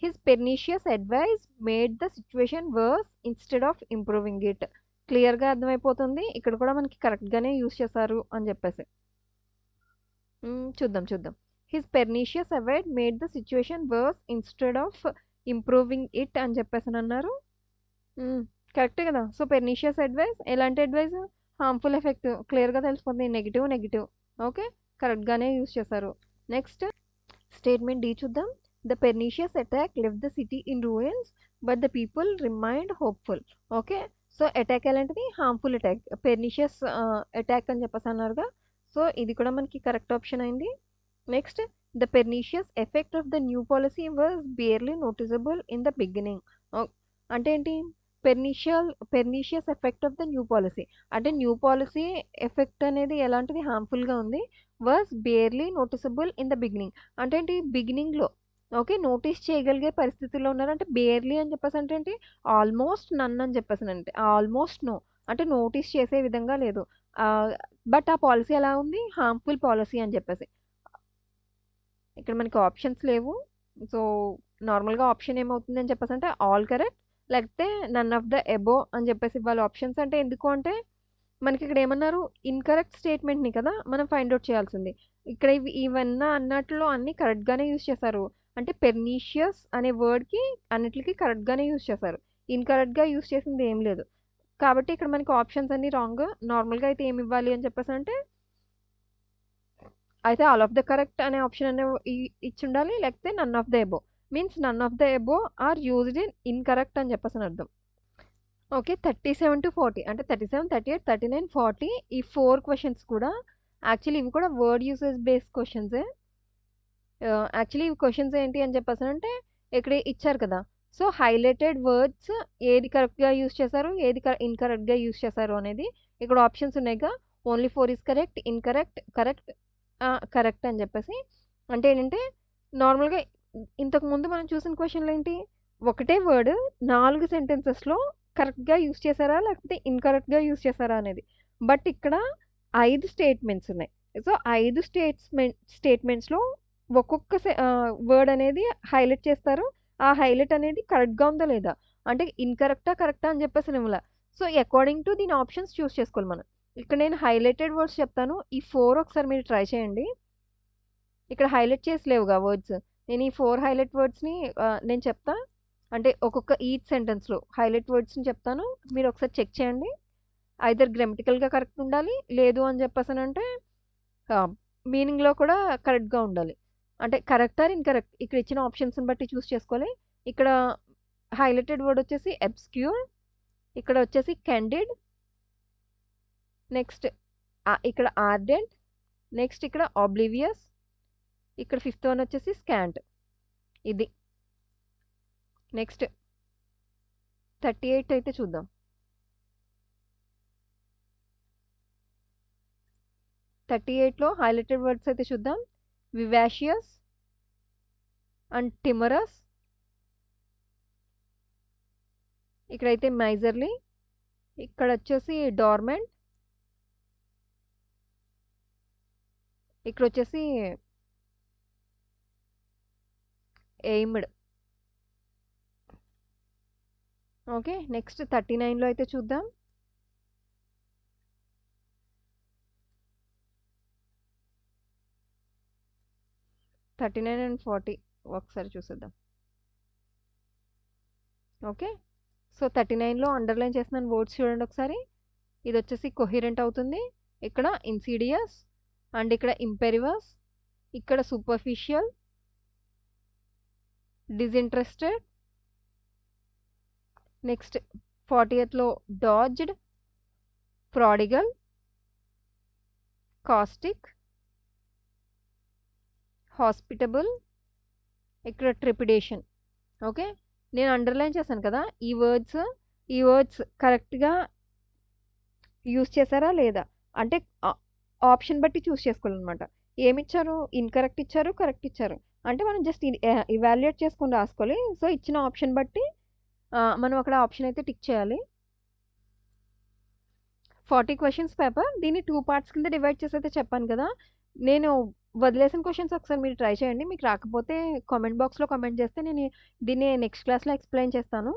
his pernicious advice made the situation worse instead of improving it. క్లియర్గా అర్థమైపోతుంది, ఇక్కడ కూడా మనకి కరెక్ట్గానే యూజ్ చేశారు అని చెప్పేసి. చూద్దాం. His pernicious avoid made the situation worse instead of improving it అని చెప్పేసి అన్నారు. కరెక్టే కదా. సో పెర్నీషియస్ అడ్వైస్ ఎలాంటి అడ్వైస్, హార్మ్ఫుల్ ఎఫెక్ట్. క్లియర్గా తెలిసిపోతుంది, నెగిటివ్. ఓకే, కరెక్ట్గానే యూజ్ చేశారు. నెక్స్ట్, స్టేట్మెంట్ డి చూద్దాం. The pernicious attack left the city in ruins but the people remained hopeful. Okay, so attack ఎలాంటిది, హార్మ్ఫుల్ అటాక్. పెర్నీషియస్ అటాక్ అని చెప్పేసి అన్నారుగా. సో ఇది కూడా మనకి కరెక్ట్ ఆప్షన్ అయింది. Next, the pernicious effect of the new policy was barely noticeable in the beginning. అంటే ఏంటి, pernicious effect of the new policy అంటే న్యూ పాలసీ ఎఫెక్ట్ అనేది ఎలాంటిది, హార్మ్ఫుల్గా ఉంది. Was barely noticeable in the beginning అంటే ఏంటి, బిగినింగ్లో. ఓకే, నోటీస్ చేయగలిగే పరిస్థితుల్లో ఉన్నారు. అంటే బియర్లీ అని చెప్పేసి అంటే ఏంటి, ఆల్మోస్ట్ నన్ అని చెప్పేసి అంటే ఆల్మోస్ట్ నో, అంటే నోటీస్ చేసే విధంగా లేదు. బట్ ఆ పాలసీ ఎలా ఉంది, హార్మ్ఫుల్ పాలసీ అని చెప్పేసి. ఇక్కడ మనకి ఆప్షన్స్ లేవు. సో నార్మల్గా ఆప్షన్ ఏమవుతుంది అని చెప్పేసి అంటే ఆల్ కరెక్ట్, లేకపోతే నన్ ఆఫ్ ద ఎబో అని చెప్పేసి ఇవ్వాలి ఆప్షన్స్. అంటే ఎందుకు అంటే మనకి ఇక్కడ ఏమన్నారు, ఇన్కరెక్ట్ స్టేట్మెంట్ని కదా మనం ఫైండ్ అవుట్ చేయాల్సింది. ఇక్కడ ఇవన్నీ అన్నట్లో అన్ని కరెక్ట్గానే యూజ్ చేశారు. అంటే పెర్నీషియస్ అనే వర్డ్కి అన్నిటికీ కరెక్ట్గానే యూజ్ చేశారు, ఇన్కరెక్ట్గా యూజ్ చేసింది ఏం లేదు. కాబట్టి ఇక్కడ మనకి ఆప్షన్స్ అన్ని రాంగ్. నార్మల్గా అయితే ఏమి ఇవ్వాలి అని చెప్పేసి అంటే అయితే ఆల్ ఆఫ్ ద కరెక్ట్ అనే ఆప్షన్ అనే ఇచ్చి ఉండాలి, లేకపోతే none of the above. Means none of the above are used in incorrect అని చెప్పేసని అర్థం. ఓకే. 37-40 అంటే 37, 38, 39, 40 ఈ 4 క్వెషన్స్ కూడా యాక్చువల్లీ ఇవి కూడా వర్డ్ యూసేజ్ బేస్డ్ క్వెషన్సే. యాక్చువల్లీ ఇవి క్వెషన్స్ ఏంటి అని చెప్పేసనంటే ఇక్కడ ఇచ్చారు కదా! సో, హైలైటెడ్ వర్డ్స్ ఏది కరెక్ట్‌గా యూజ్ చేశారు, ఏది ఇన్‌కరెక్ట్‌గా యూజ్ చేశారు అనేది ఇక్కడ ఆప్షన్స్ ఉన్నాయిగా. Only 4 is correct, incorrect, correct, correct అని చెప్పేసి. అంటే ఏంటంటే నార్మల్‌గా ఇంతకుముందు మనం చూసిన క్వెషన్‌లేంటి? ఒకటే వర్డ్ 4 సెంటెన్సెస్‌లో కరెక్ట్‌గా యూజ్ చేశారా? లేకపోతే ఇన్‌కరెక్ట్‌గా యూజ్ చేశారా అనేది. బట్ ఇక్కడ 5 స్టేట్మెంట్స్ ఉన్నాయి. సో, 5 స్టేట్మెంట్స్‌లో ఒక్కొక్క వర్డ్ అనేది హైలైట్ చేస్తారు. ఆ హైలైట్ అనేది కరెక్ట్‌గా ఉందా లేదా? అంటే ఇన్‌కరెక్టా? కరెక్టా? అని చెప్పేసి ఇవ్వలా. సో, అకార్డింగ్ టు దీని ఆప్షన్స్ చూజ్ చేసుకోవాలి మనం. ఇక్కడ నేను హైలైటెడ్ వర్డ్స్ చెప్తాను. ఈ 4 ఒకసారి మీరు ట్రై చేయండి. ఇక్కడ హైలైట్ చేసి లేవుగా వర్డ్స్. నేను ఈ 4 హైలైట్ వర్డ్స్‌ని నేను చెప్తా. అంటే ఒక్కొక్క ఈచ్ సెంటెన్స్‌లో హైలైట్ వర్డ్స్‌ని చెప్తాను. మీరు ఒకసారి చెక్ చేయండి. ఐదర్ గ్రామటికల్‌గా కరెక్ట్ ఉండాలి. లేదు అని చెప్పేసనంటే మీనింగ్‌లో కూడా కరెక్ట్‌గా ఉండాలి. అంటే కరెక్ట్ ఆర్ ఇన్‌కరెక్ట్ ఇక్కడ ఇచ్చిన ఆప్షన్స్‌ని బట్టి చూస్ చేసుకోవాలి. ఇక్కడ హైలైటెడ్ వర్డ్ వచ్చేసి అబ్స్క్యూర్, ఇక్కడ వచ్చేసి క్యాండిడ్, నెక్స్ట్ ఇక్కడ ఆర్డెంట్, నెక్స్ట్ ఇక్కడ ఆబ్లివియస్, ఇక్కడ ఫిఫ్త్ వన్ వచ్చేసి స్కాంట్. ఇది నెక్స్ట్ 38 అయితే చూద్దాం. 38లో హైలైటెడ్ వర్డ్స్ అయితే చూద్దాం. వివాషియస్ అండ్ టిమరస్, ఇక్కడైతే మైజర్లీ, ఇక్కడ వచ్చేసి డార్మెంట్, ఇక్కడ వచ్చేసి ఎయిమ్డ్. ఓకే. నెక్స్ట్ 39లో అయితే చూద్దాం. అండ్ 40 ఒకసారి చూసేద్దాం. ఓకే. సో 39లో అండర్లైన్ చేసిన వర్డ్స్ చూడండి ఒకసారి. ఇది వచ్చేసి కొహిరెంట్ అవుతుంది. ఇక్కడ ఇన్సిడియస్ అండ్ ఇక్కడ ఇంపెరివస్, ఇక్కడ సూపర్ఫిషియల్, డిసింట్రెస్టెడ్, నెక్స్ట్ 40thలో డాజ్డ్, ప్రాడిగల్, కాస్టిక్, హాస్పిటబుల్, ఇక్కడ ట్రెపిడేషన్. ఓకే. నేను అండర్లైన్ చేశాను కదా! ఈ వర్డ్స్ కరెక్ట్‌గా యూజ్ చేశారా లేదా? అంటే ఆప్షన్ బట్టి చూస్ చేసుకోవాలనమాట. ఏమిచ్చారు? ఇన్‌కరెక్ట్ ఇచ్చారు, కరెక్ట్ ఇచ్చారు. అంటే మనం జస్ట్ ఇవాల్యుయేట్ చేసుకొని రాసుకోవాలి. సో, ఇచ్చిన ఆప్షన్ బట్టి మనం అక్కడ ఆప్షన్ అయితే టిక్ చేయాలి. 40 క్వెషన్స్ పేపర్. దీన్ని 2 పార్ట్స్ కింద డివైడ్ చేసి అయితే చెప్పాను కదా! నేను వదిలేసిన క్వెషన్స్ ఒకసారి మీరు ట్రై చేయండి. మీకు రాకపోతే కామెంట్ బాక్స్‌లో కామెంట్ చేస్తే నేను దీన్ని నెక్స్ట్ క్లాస్‌లో ఎక్స్‌ప్లెయిన్ చేస్తాను.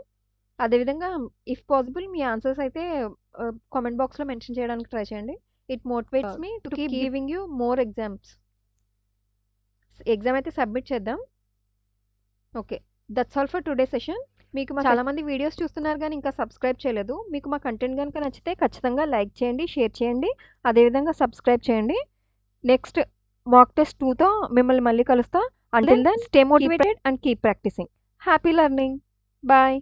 అదేవిధంగా ఇఫ్ పాసిబుల్ మీ ఆన్సర్స్ అయితే కామెంట్ బాక్స్‌లో మెన్షన్ చేయడానికి ట్రై చేయండి. It motivates me to keep giving you more exams. Exam అయితే సబ్మిట్ చేద్దాం. Okay. That's all for today session. మీకు చాలా మంది వీడియోస్ చూస్తున్నారు కానీ ఇంకా సబ్స్క్రైబ్ చేయలేదు. మీకు మా కంటెంట్ గనుక నచ్చితే ఖచ్చితంగా లైక్ చేయండి, షేర్ చేయండి. అదేవిధంగా సబ్స్క్రైబ్ చేయండి. నెక్స్ట్ మాక్ టెస్ట్ 2తో మిమ్మల్ని మళ్ళీ కలుస్తా. Until then stay motivated and keep practising. Happy learning. Bye.